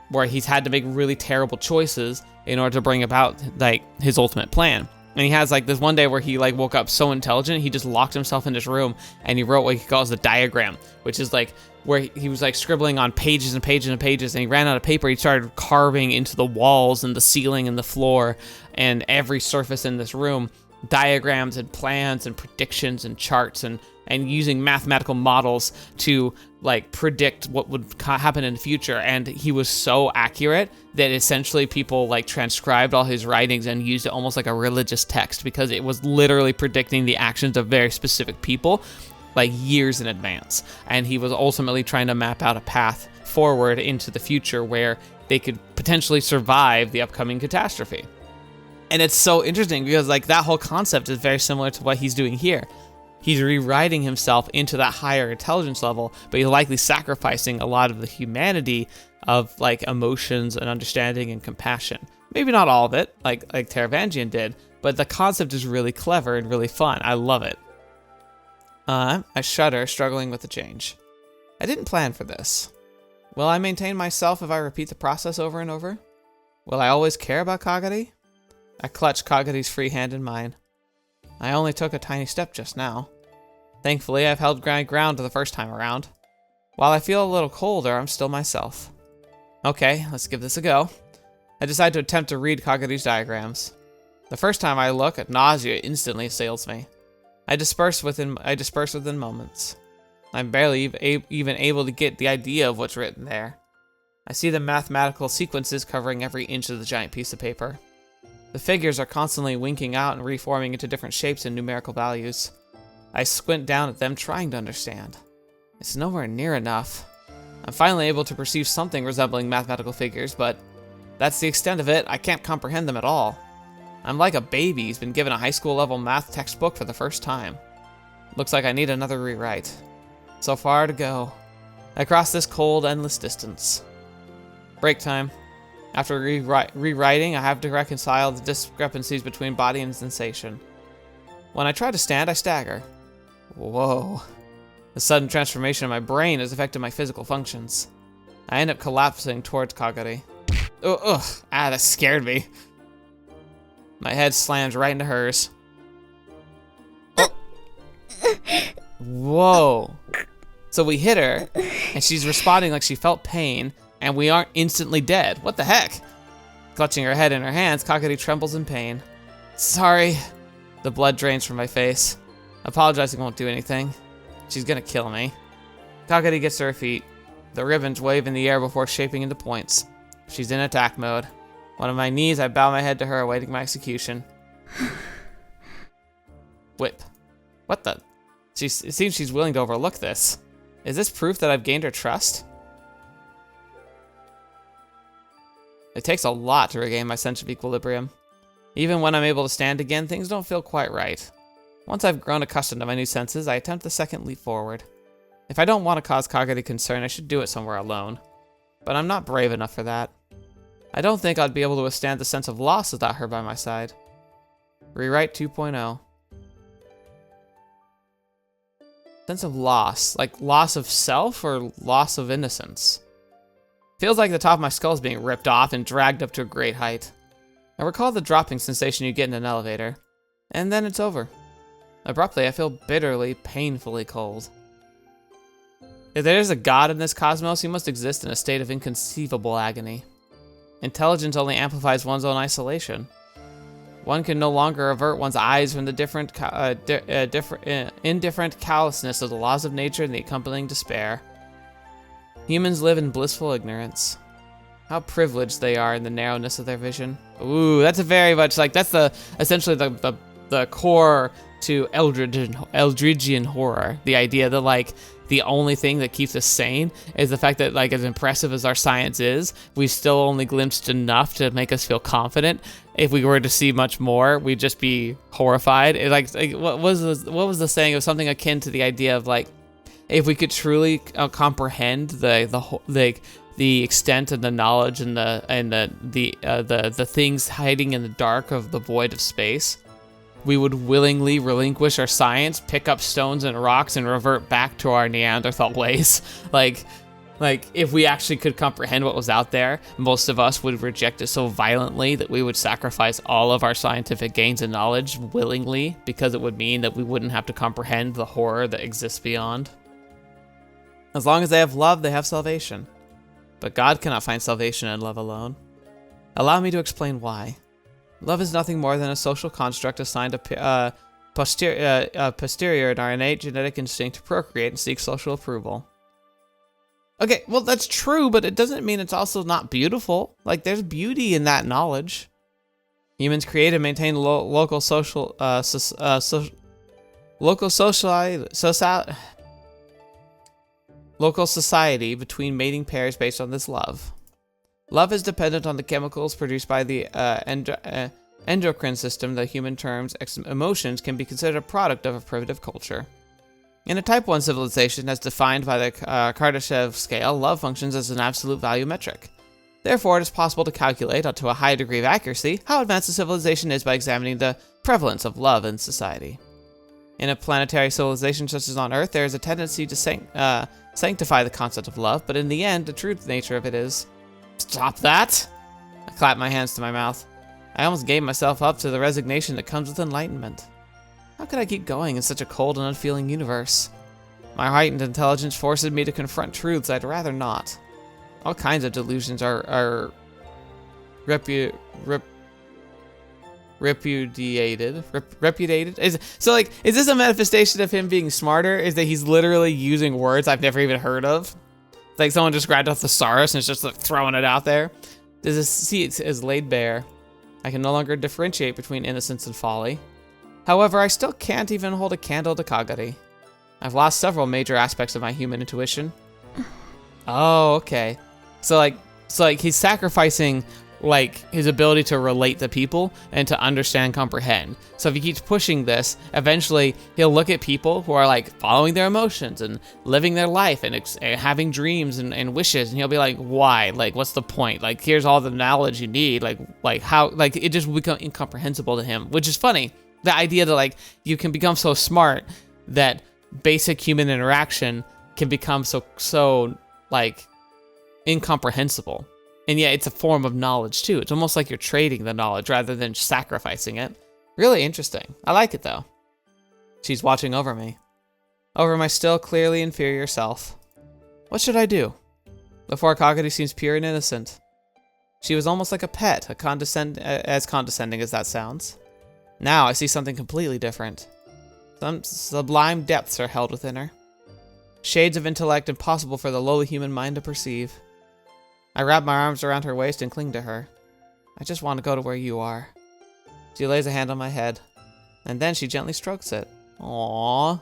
where he's had to make really terrible choices in order to bring about like his ultimate plan. And he has like this one day where he like woke up so intelligent, he just locked himself in his room and he wrote what he calls the diagram, which is like where he was like scribbling on pages and pages and pages, and he ran out of paper. He started carving into the walls and the ceiling and the floor and every surface in this room, diagrams and plans and predictions and charts and using mathematical models to like predict what would happen in the future. And he was so accurate that essentially people like transcribed all his writings and used it almost like a religious text, because it was literally predicting the actions of very specific people like years in advance. And he was ultimately trying to map out a path forward into the future where they could potentially survive the upcoming catastrophe. And it's so interesting because like that whole concept is very similar to what he's doing here. He's rewriting himself into that higher intelligence level, but he's likely sacrificing a lot of the humanity of like emotions and understanding and compassion. Maybe not all of it, like Taravangian did, but the concept is really clever and really fun. I love it. I shudder, struggling with the change. I didn't plan for this. Will I maintain myself if I repeat the process over and over? Will I always care about Kagari? I clutch Kagari's free hand in mine. I only took a tiny step just now. Thankfully, I've held my ground the first time around. While I feel a little colder, I'm still myself. Okay, let's give this a go. I decide to attempt to read Kagari's diagrams. The first time I look, nausea instantly assails me. I disperse within moments. I'm barely even able to get the idea of what's written there. I see the mathematical sequences covering every inch of the giant piece of paper. The figures are constantly winking out and reforming into different shapes and numerical values. I squint down at them, trying to understand. It's nowhere near enough. I'm finally able to perceive something resembling mathematical figures, but that's the extent of it. I can't comprehend them at all. I'm like a baby who's been given a high school level math textbook for the first time. Looks like I need another rewrite. So far to go. I cross this cold, endless distance. Break time. After rewriting, I have to reconcile the discrepancies between body and sensation. When I try to stand, I stagger. Whoa. The sudden transformation in my brain has affected my physical functions. I end up collapsing towards Kagari. Ugh, that scared me. My head slams right into hers. Oh. Whoa. So we hit her, and she's responding like she felt pain, and we aren't instantly dead. What the heck? Clutching her head in her hands, Kagari trembles in pain. Sorry. The blood drains from my face. Apologizing won't do anything. She's gonna kill me. Kagari gets to her feet. The ribbons wave in the air before shaping into points. She's in attack mode. On my knees, I bow my head to her, awaiting my execution. Whip. What the? It seems she's willing to overlook this. Is this proof that I've gained her trust? It takes a lot to regain my sense of equilibrium. Even when I'm able to stand again, things don't feel quite right. Once I've grown accustomed to my new senses, I attempt the second leap forward. If I don't want to cause Kagari concern, I should do it somewhere alone. But I'm not brave enough for that. I don't think I'd be able to withstand the sense of loss without her by my side. ReWrite 2.0. Sense of loss. Like loss of self or loss of innocence? Feels like the top of my skull is being ripped off and dragged up to a great height. I recall the dropping sensation you get in an elevator. And then it's over. Abruptly, I feel bitterly, painfully cold. If there is a god in this cosmos, he must exist in a state of inconceivable agony. Intelligence only amplifies one's own isolation. One can no longer avert one's eyes from the indifferent callousness of the laws of nature and the accompanying despair. Humans live in blissful ignorance. How privileged they are in the narrowness of their vision. Ooh, that's a very much like, that's essentially the core to Eldridgian horror. The idea that like the only thing that keeps us sane is the fact that like as impressive as our science is, we've still only glimpsed enough to make us feel confident. If we were to see much more, we'd just be horrified. What was the saying? It was something akin to the idea of like, if we could truly comprehend the extent and the knowledge and the things hiding in the dark of the void of space, we would willingly relinquish our science, pick up stones and rocks, and revert back to our Neanderthal ways. Like if we actually could comprehend what was out there, most of us would reject it so violently that we would sacrifice all of our scientific gains and knowledge willingly, because it would mean that we wouldn't have to comprehend the horror that exists beyond. As long as they have love, they have salvation. But God cannot find salvation in love alone. Allow me to explain why. Love is nothing more than a social construct assigned a posterior in our innate genetic instinct to procreate and seek social approval. Okay, well that's true, but it doesn't mean it's also not beautiful. Like there's beauty in that knowledge. Humans create and maintain local society between mating pairs based on this love. Love is dependent on the chemicals produced by the endocrine system. The human terms emotions can be considered a product of a primitive culture. In a Type 1 civilization, as defined by the Kardashev scale, love functions as an absolute value metric. Therefore, it is possible to calculate, up to a high degree of accuracy, how advanced a civilization is by examining the prevalence of love in society. In a planetary civilization such as on Earth, there is a tendency to sanctify the concept of love, but in the end, the true nature of it is... Stop that! I clapped my hands to my mouth. I almost gave myself up to the resignation that comes with enlightenment. How could I keep going in such a cold and unfeeling universe? My heightened intelligence forces me to confront truths I'd rather not. All kinds of delusions are repudiated. Repudiated? Is this a manifestation of him being smarter? Is that he's literally using words I've never even heard of? Like someone just grabbed a thesaurus and is just like throwing it out there. Does this seat is laid bare? I can no longer differentiate between innocence and folly. However, I still can't even hold a candle to Kagari. I've lost several major aspects of my human intuition. Oh, okay. So like he's sacrificing like his ability to relate to people and to understand, comprehend. So if he keeps pushing this, eventually he'll look at people who are like following their emotions and living their life and having dreams and wishes, and he'll be like, why? Like, what's the point? Like, here's all the knowledge you need. Like how? Like, it just will become incomprehensible to him, which is funny. The idea that like you can become so smart that basic human interaction can become so like incomprehensible. And yet it's a form of knowledge too. It's almost like you're trading the knowledge rather than sacrificing it. Really interesting. I like it though. She's watching over me. Over my still clearly inferior self. What should I do? Before, Kagari seems pure and innocent. She was almost like a pet, as condescending as that sounds. Now I see something completely different. Some sublime depths are held within her. Shades of intellect impossible for the lowly human mind to perceive. I wrap my arms around her waist and cling to her. I just want to go to where you are. She lays a hand on my head, and then she gently strokes it. Aww.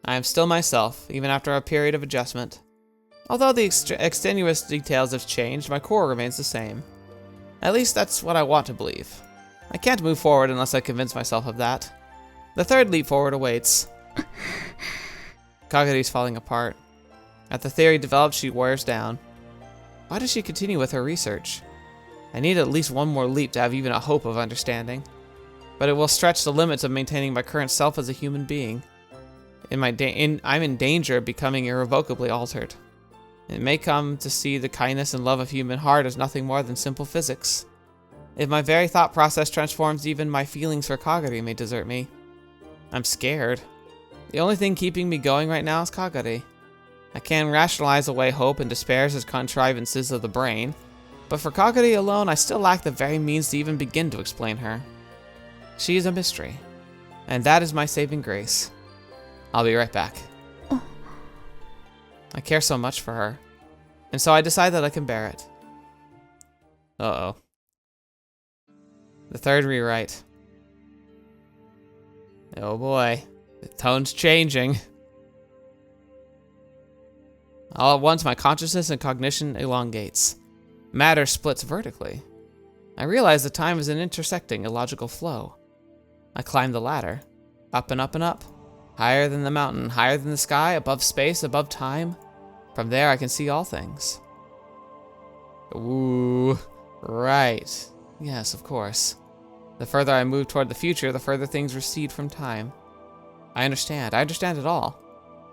I am still myself, even after a period of adjustment. Although the extenuous details have changed, my core remains the same. At least that's what I want to believe. I can't move forward unless I convince myself of that. The third leap forward awaits. Kagari's falling apart. At the theory developed, she wears down. Why does she continue with her research? I need at least one more leap to have even a hope of understanding. But it will stretch the limits of maintaining my current self as a human being. I'm in danger of becoming irrevocably altered. It may come to see the kindness and love of human heart as nothing more than simple physics. If my very thought process transforms, even my feelings for Kagari may desert me. I'm scared. The only thing keeping me going right now is Kagari. I can rationalize away hope and despair as contrivances of the brain, but for Kagari alone, I still lack the very means to even begin to explain her. She is a mystery, and that is my saving grace. I'll be right back. I care so much for her, and so I decide that I can bear it. Uh-oh. The third rewrite. Oh boy, the tone's changing. All at once, my consciousness and cognition elongates. Matter splits vertically. I realize that time is an intersecting illogical flow. I climb the ladder. Up and up and up. Higher than the mountain, higher than the sky, above space, above time. From there, I can see all things. Ooh, right. Yes, of course. The further I move toward the future, the further things recede from time. I understand it all.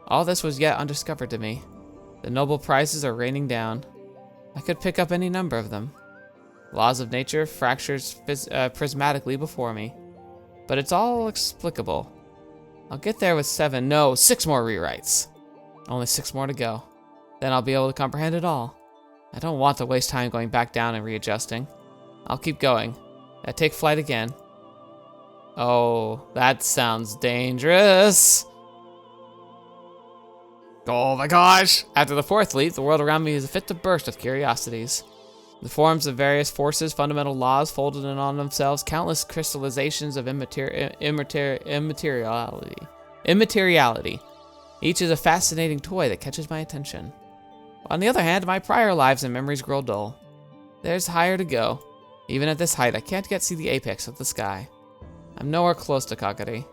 All this was yet undiscovered to me. The noble prizes are raining down. I could pick up any number of them. Laws of nature fractures prismatically before me. But it's all explicable. I'll get there with 6 more rewrites. Only 6 more to go. Then I'll be able to comprehend it all. I don't want to waste time going back down and readjusting. I'll keep going. I take flight again. Oh, that sounds dangerous. Oh my gosh! After the 4th leap, the world around me is fit to burst with curiosities. The forms of various forces, fundamental laws folded in on themselves, countless crystallizations of immateriality. Each is a fascinating toy that catches my attention. On the other hand, my prior lives and memories grow dull. There's higher to go. Even at this height, I can't yet see the apex of the sky. I'm nowhere close to Kagari.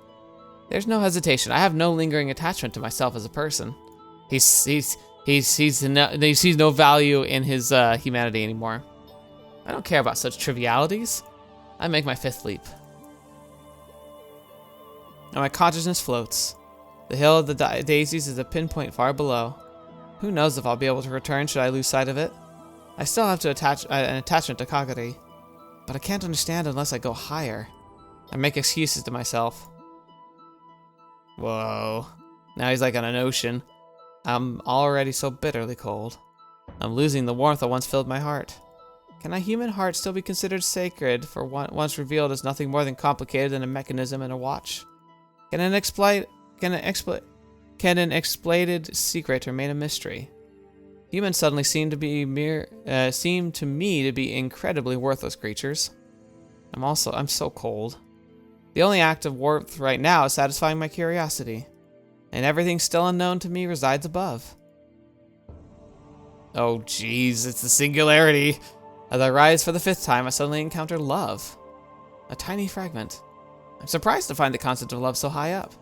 There's no hesitation. I have no lingering attachment to myself as a person. He sees no value in his humanity anymore. I don't care about such trivialities. I make my 5th leap. And my consciousness floats. The hill of the daisies is a pinpoint far below. Who knows if I'll be able to return should I lose sight of it? I still have to attach an attachment to Kagari, but I can't understand unless I go higher. I make excuses to myself. Whoa. Now he's like on an ocean. I'm already so bitterly cold. I'm losing the warmth that once filled my heart. Can a human heart still be considered sacred for once revealed as nothing more than complicated than a mechanism in a watch? Can an explained secret remain a mystery? Humans suddenly seem to me to be incredibly worthless creatures. I'm so cold. The only act of warmth right now is satisfying my curiosity, and everything still unknown to me resides above. Oh jeez, it's the singularity. As I rise for the 5th time, I suddenly encounter love. A tiny fragment. I'm surprised to find the concept of love so high up.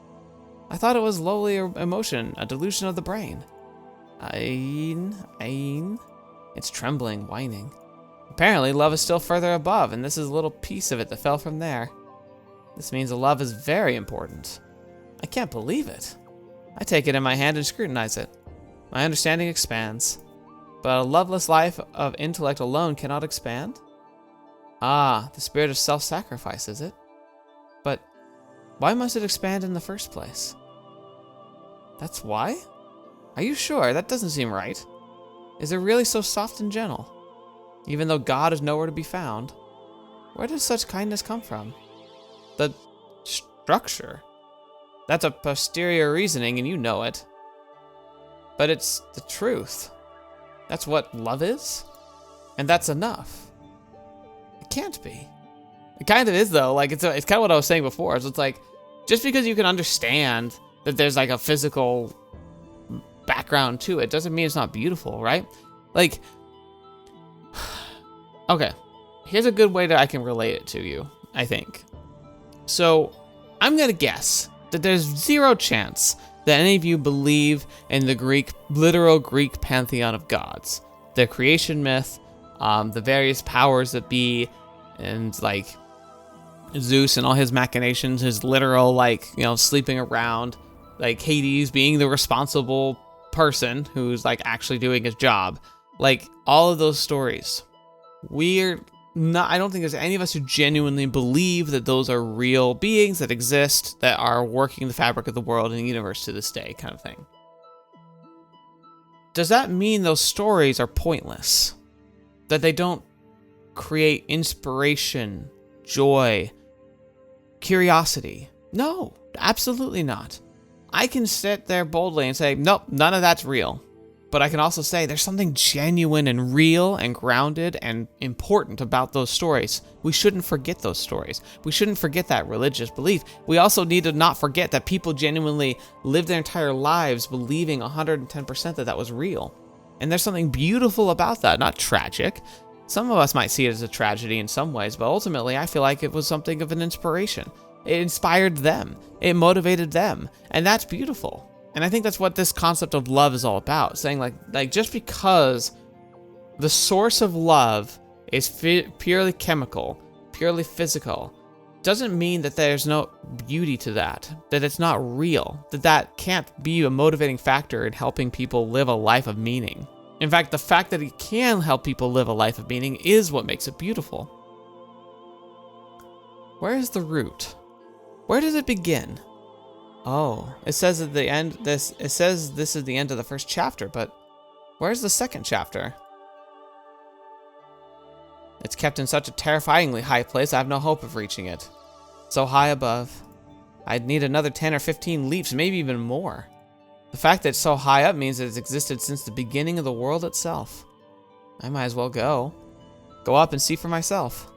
I thought it was lowly emotion, a delusion of the brain. Ain. It's trembling, whining. Apparently, love is still further above, and this is a little piece of it that fell from there. This means the love is very important. I can't believe it. I take it in my hand and scrutinize it. My understanding expands. But a loveless life of intellect alone cannot expand? Ah, the spirit of self-sacrifice, is it? But why must it expand in the first place? That's why? Are you sure? That doesn't seem right. Is it really so soft and gentle? Even though God is nowhere to be found, where does such kindness come from? The structure. That's a posterior reasoning and you know it. But it's the truth. That's what love is? And that's enough. It can't be. It kind of is though. Like it's kind of what I was saying before. So it's like, just because you can understand that there's like a physical background to it doesn't mean it's not beautiful, right? Like, okay, here's a good way that I can relate it to you, I think. So I'm gonna guess that there's 0 chance that any of you believe in the literal Greek pantheon of gods, the creation myth, the various powers that be, and like Zeus and all his machinations, his literal like, sleeping around, like Hades being the responsible person who's like actually doing his job. Like all of those stories, I don't think there's any of us who genuinely believe that those are real beings that exist, that are working the fabric of the world and the universe to this day, kind of thing. Does that mean those stories are pointless? That they don't create inspiration, joy, curiosity? No, absolutely not. I can sit there boldly and say, nope, none of that's real. But I can also say there's something genuine and real and grounded and important about those stories. We shouldn't forget those stories. We shouldn't forget that religious belief. We also need to not forget that people genuinely lived their entire lives believing 110% that that was real. And there's something beautiful about that, not tragic. Some of us might see it as a tragedy in some ways, but ultimately I feel like it was something of an inspiration. It inspired them. It motivated them. And that's beautiful. And I think that's what this concept of love is all about. Saying like just because the source of love is purely chemical, purely physical, doesn't mean that there's no beauty to that it's not real, that can't be a motivating factor in helping people live a life of meaning. In fact, the fact that it can help people live a life of meaning is what makes it beautiful. Where is the root? Where does it begin? Oh, it says at the end, this is the end of the first chapter, but where's the second chapter? It's kept in such a terrifyingly high place, I have no hope of reaching it. So high above. I'd need another 10 or 15 leaps, maybe even more. The fact that it's so high up means that it's existed since the beginning of the world itself. I might as well go. Go up and see for myself.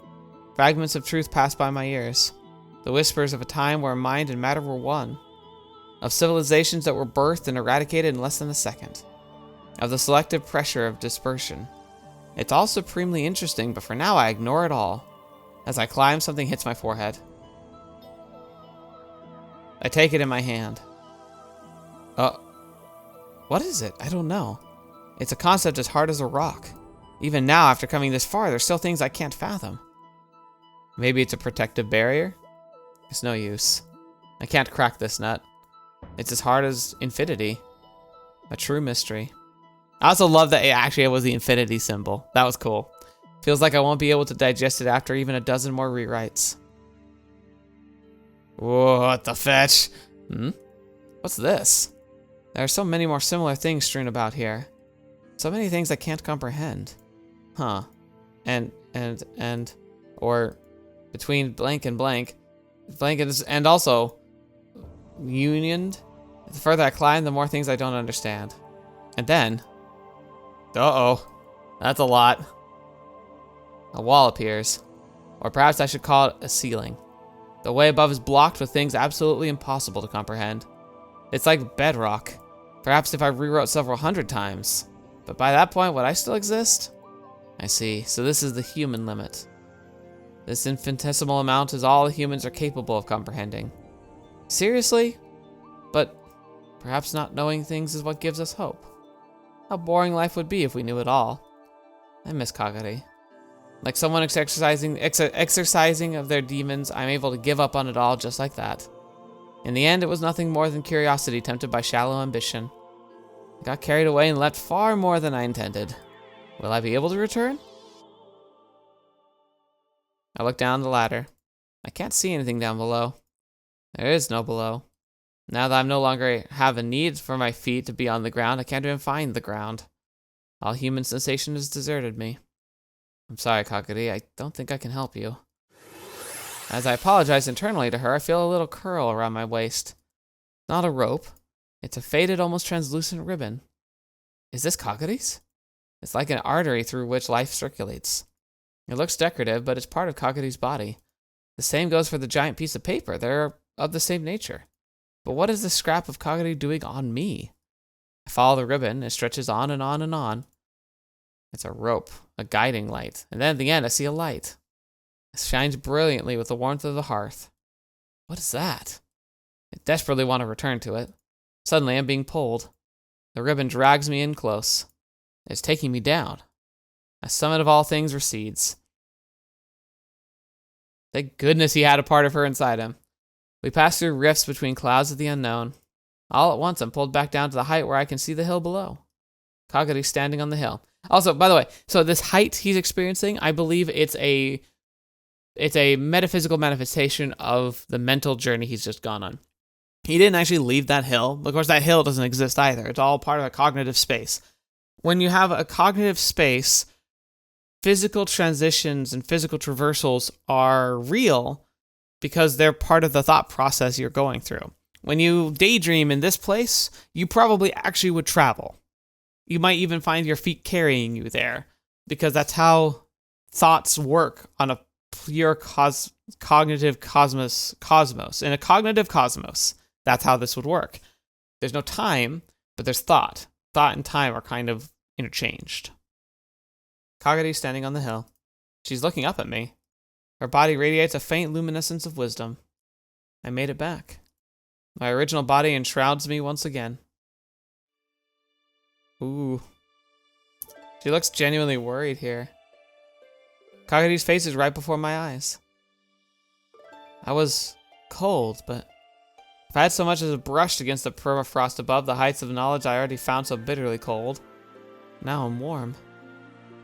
Fragments of truth pass by my ears. The whispers of a time where mind and matter were one. Of civilizations that were birthed and eradicated in less than a second. Of the selective pressure of dispersion. It's all supremely interesting, but for now I ignore it all. As I climb, something hits my forehead. I take it in my hand. What is it? I don't know. It's a concept as hard as a rock. Even now, after coming this far, there's still things I can't fathom. Maybe it's a protective barrier? It's no use. I can't crack this nut. It's as hard as infinity. A true mystery. I also love that it was the infinity symbol. That was cool. Feels like I won't be able to digest it after even a dozen more rewrites. Whoa, what the fetch? What's this? There are so many more similar things strewn about here. So many things I can't comprehend. Huh. or between blank and blank. Blank and also unioned. The further I climb, the more things I don't understand. And then, uh-oh, that's a lot. A wall appears. Or perhaps I should call it a ceiling. The way above is blocked with things absolutely impossible to comprehend. It's like bedrock. Perhaps if I rewrote several hundred times. But by that point, would I still exist? I see. So this is the human limit. This infinitesimal amount is all humans are capable of comprehending. Seriously? But perhaps not knowing things is what gives us hope. How boring life would be if we knew it all. I miss Kagari. Like someone exercising of their demons, I'm able to give up on it all just like that. In the end, it was nothing more than curiosity tempted by shallow ambition. I got carried away and left far more than I intended. Will I be able to return? I look down the ladder. I can't see anything down below. There is no below. Now that I no longer have a need for my feet to be on the ground, I can't even find the ground. All human sensation has deserted me. I'm sorry, Kagari, I don't think I can help you. As I apologize internally to her, I feel a little curl around my waist. Not a rope. It's a faded, almost translucent ribbon. Is this Kagari's? It's like an artery through which life circulates. It looks decorative, but it's part of Kagari's body. The same goes for the giant piece of paper. They're of the same nature. But what is this scrap of Kagari doing on me? I follow the ribbon. It stretches on and on and on. It's a rope, a guiding light. And then at the end, I see a light. It shines brilliantly with the warmth of the hearth. What is that? I desperately want to return to it. Suddenly, I'm being pulled. The ribbon drags me in close. It's taking me down. A summit of all things recedes. Thank goodness he had a part of her inside him. We pass through rifts between clouds of the unknown. All at once, I'm pulled back down to the height where I can see the hill below. Kagari standing on the hill. Also, by the way, so this height he's experiencing, I believe it's a metaphysical manifestation of the mental journey he's just gone on. He didn't actually leave that hill. Of course, that hill doesn't exist either. It's all part of a cognitive space. When you have a cognitive space, physical transitions and physical traversals are real because they're part of the thought process you're going through. When you daydream in this place, you probably actually would travel. You might even find your feet carrying you there because that's how thoughts work on a pure cognitive cosmos. In a cognitive cosmos, that's how this would work. There's no time, but there's thought. Thought and time are kind of interchanged. Kagari standing on the hill. She's looking up at me. Her body radiates a faint luminescence of wisdom. I made it back. My original body enshrouds me once again. Ooh. She looks genuinely worried here. Kagari's face is right before my eyes. I was cold, but if I had so much as brushed against the permafrost above the heights of knowledge I already found so bitterly cold, now I'm warm.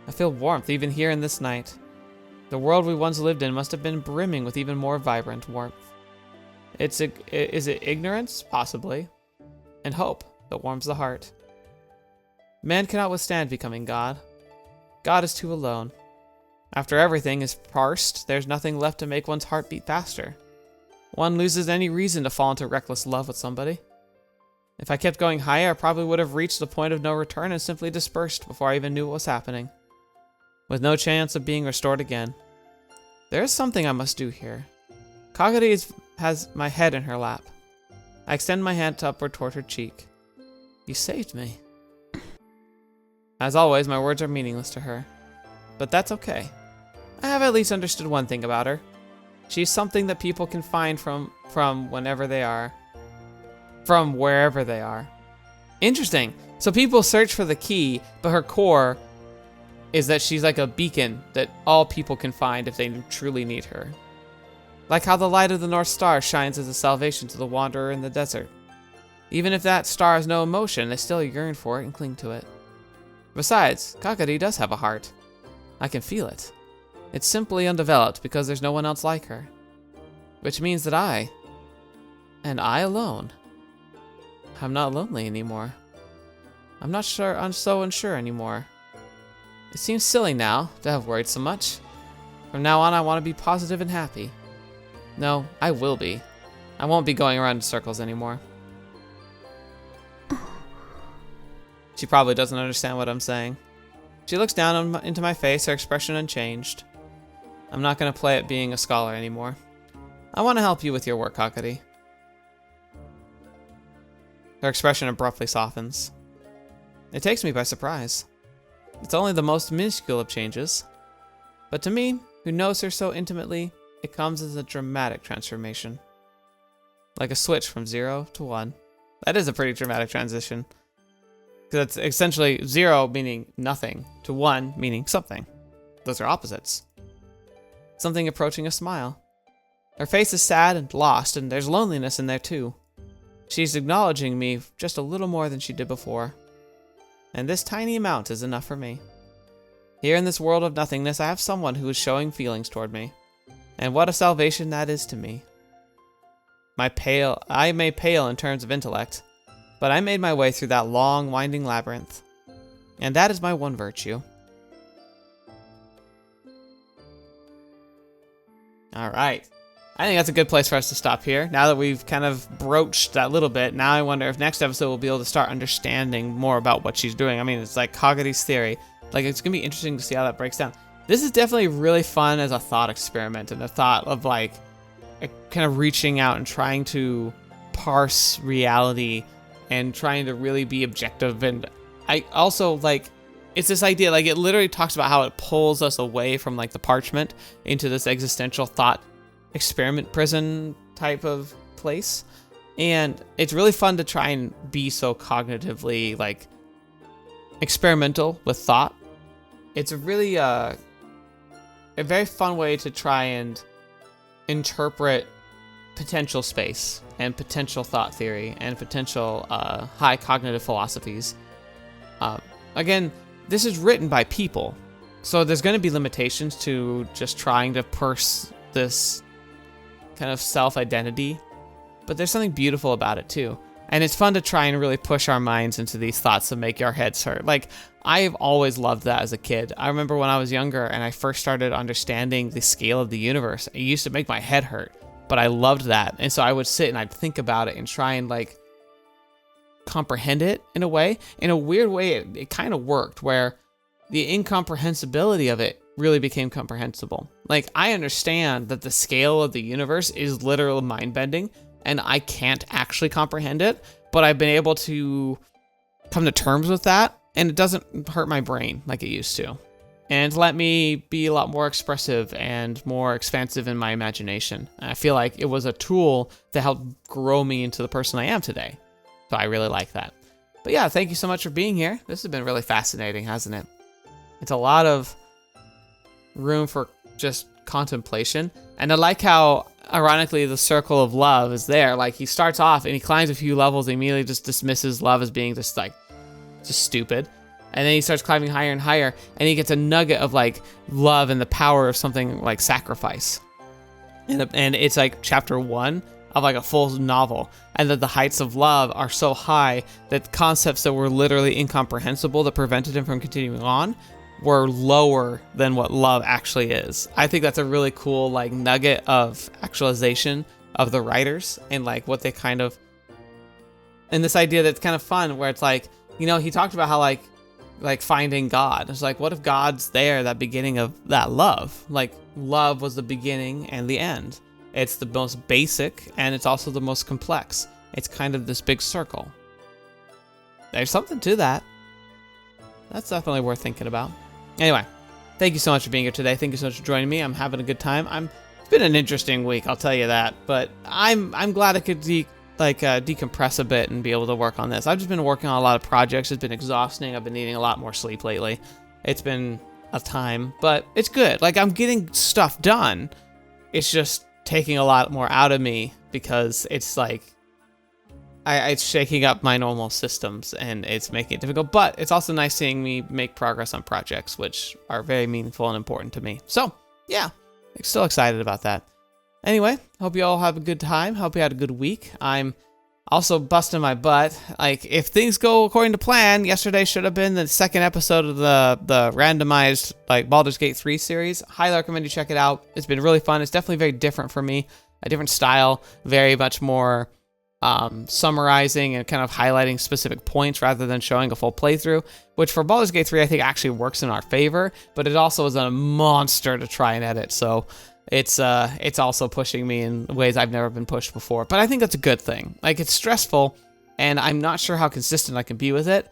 I feel warmth even here in this night. The world we once lived in must have been brimming with even more vibrant warmth. Is it ignorance? Possibly. And hope that warms the heart. Man cannot withstand becoming God. God is too alone. After everything is parsed, there's nothing left to make one's heart beat faster. One loses any reason to fall into reckless love with somebody. If I kept going higher, I probably would have reached the point of no return and simply dispersed before I even knew what was happening, with no chance of being restored again. There is something I must do here. Kagari has my head in her lap. I extend my hand upward toward her cheek. You saved me. As always, my words are meaningless to her. But that's okay. I have at least understood one thing about her. She's something that people can find from whenever they are. From wherever they are. Interesting. So people search for the key, but her core is that she's like a beacon that all people can find if they truly need her. Like how the light of the North Star shines as a salvation to the wanderer in the desert. Even if that star has no emotion, they still yearn for it and cling to it. Besides, Kagari does have a heart. I can feel it. It's simply undeveloped because there's no one else like her. Which means that I, and I alone, I'm not lonely anymore. I'm so unsure anymore. It seems silly now to have worried so much. From now on, I want to be positive and happy. No, I will be. I won't be going around in circles anymore. She probably doesn't understand what I'm saying. She looks down into my face, her expression unchanged. I'm not going to play at being a scholar anymore. I want to help you with your work, Kagari. Her expression abruptly softens. It takes me by surprise. It's only the most minuscule of changes. But to me, who knows her so intimately, it comes as a dramatic transformation. Like a switch from 0 to 1. That is a pretty dramatic transition. Because it's essentially 0 meaning nothing, to 1 meaning something. Those are opposites. Something approaching a smile. Her face is sad and lost, and there's loneliness in there too. She's acknowledging me just a little more than she did before. And this tiny amount is enough for me. Here in this world of nothingness, I have someone who is showing feelings toward me. And what a salvation that is to me. I may pale in terms of intellect, but I made my way through that long, winding labyrinth. And that is my one virtue. Alright. I think that's a good place for us to stop here. Now that we've kind of broached that little bit, now I wonder if next episode we'll be able to start understanding more about what she's doing. I mean, it's like Kagari's theory. Like, it's going to be interesting to see how that breaks down. This is definitely really fun as a thought experiment, and a thought of, like, kind of reaching out and trying to parse reality and trying to really be objective. And I also, like, it's this idea, like, it literally talks about how it pulls us away from, like, the parchment into this existential thought experiment prison type of place. And it's really fun to try and be so cognitively, like, experimental with thought. It's a really a very fun way to try and interpret potential space and potential thought theory and potential high cognitive philosophies. Again, this is written by people, so there's going to be limitations to just trying to parse this kind of self-identity, but there's something beautiful about it too. And it's fun to try and really push our minds into these thoughts that make our heads hurt. Like, I've always loved that as a kid. I remember when I was younger and I first started understanding the scale of the universe, it used to make my head hurt, but I loved that. And so I would sit and I'd think about it and try and, like, comprehend it in a way. In a weird way, it kind of worked, where the incomprehensibility of it really became comprehensible. Like, I understand that the scale of the universe is literal mind-bending, and I can't actually comprehend it, but I've been able to come to terms with that, and it doesn't hurt my brain like it used to. And let me be a lot more expressive and more expansive in my imagination. I feel like it was a tool to help grow me into the person I am today. So I really like that. But yeah, thank you so much for being here. This has been really fascinating, hasn't it? It's a lot of room for just contemplation. And I like how, ironically, the circle of love is there. Like, he starts off and he climbs a few levels and immediately just dismisses love as being just stupid. And then he starts climbing higher and higher, and he gets a nugget of, like, love and the power of something like sacrifice. And it's like chapter 1 of, like, a full novel. And that the heights of love are so high that concepts that were literally incomprehensible that prevented him from continuing on were lower than what love actually is. I think that's a really cool, like, nugget of actualization of the writers, and, like, what they kind of, and this idea that's kind of fun, where it's like, you know, he talked about how, like finding God. It's like, what if God's there, that beginning of that love? Like, love was the beginning and the end. It's the most basic, and it's also the most complex. It's kind of this big circle. There's something to that. That's definitely worth thinking about. Anyway, thank you so much for being here today. Thank you so much for joining me. I'm having a good time. It's been an interesting week, I'll tell you that. But I'm glad I could decompress a bit and be able to work on this. I've just been working on a lot of projects. It's been exhausting. I've been needing a lot more sleep lately. It's been a time, but it's good. Like, I'm getting stuff done. It's just taking a lot more out of me because it's like it's shaking up my normal systems and it's making it difficult. But it's also nice seeing me make progress on projects which are very meaningful and important to me. So yeah, still excited about that. Anyway, hope you all have a good time. Hope you had a good week. I'm Also busting my butt. Like, if things go according to plan, yesterday should have been the second episode of the randomized, like, Baldur's Gate 3 series. Highly recommend you check it out. It's been really fun. It's definitely very different for me. A different style. Very much more summarizing and kind of highlighting specific points rather than showing a full playthrough, which for Baldur's Gate 3 I think actually works in our favor, but it also is a monster to try and edit, so it's also pushing me in ways I've never been pushed before. But I think that's a good thing. Like, it's stressful, and I'm not sure how consistent I can be with it.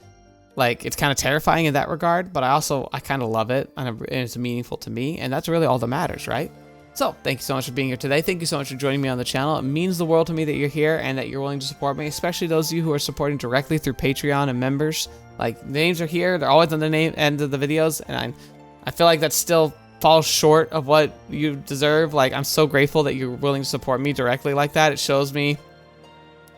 Like, it's kind of terrifying in that regard, but I kind of love it, and it's meaningful to me, and that's really all that matters, right? So, thank you so much for being here today. Thank you so much for joining me on the channel. It means the world to me that you're here and that you're willing to support me, especially those of you who are supporting directly through Patreon and members. Like, the names are here. They're always on the end of the videos, and I feel like that still falls short of what you deserve. Like, I'm so grateful that you're willing to support me directly like that. It shows me,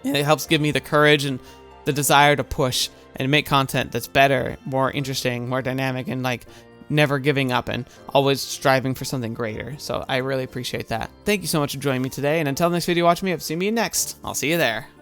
and it helps give me the courage and the desire to push and make content that's better, more interesting, more dynamic, and, like, never giving up and always striving for something greater. So I really appreciate that. Thank you so much for joining me today, and until the next video, watch me up. See me next. I'll see you there.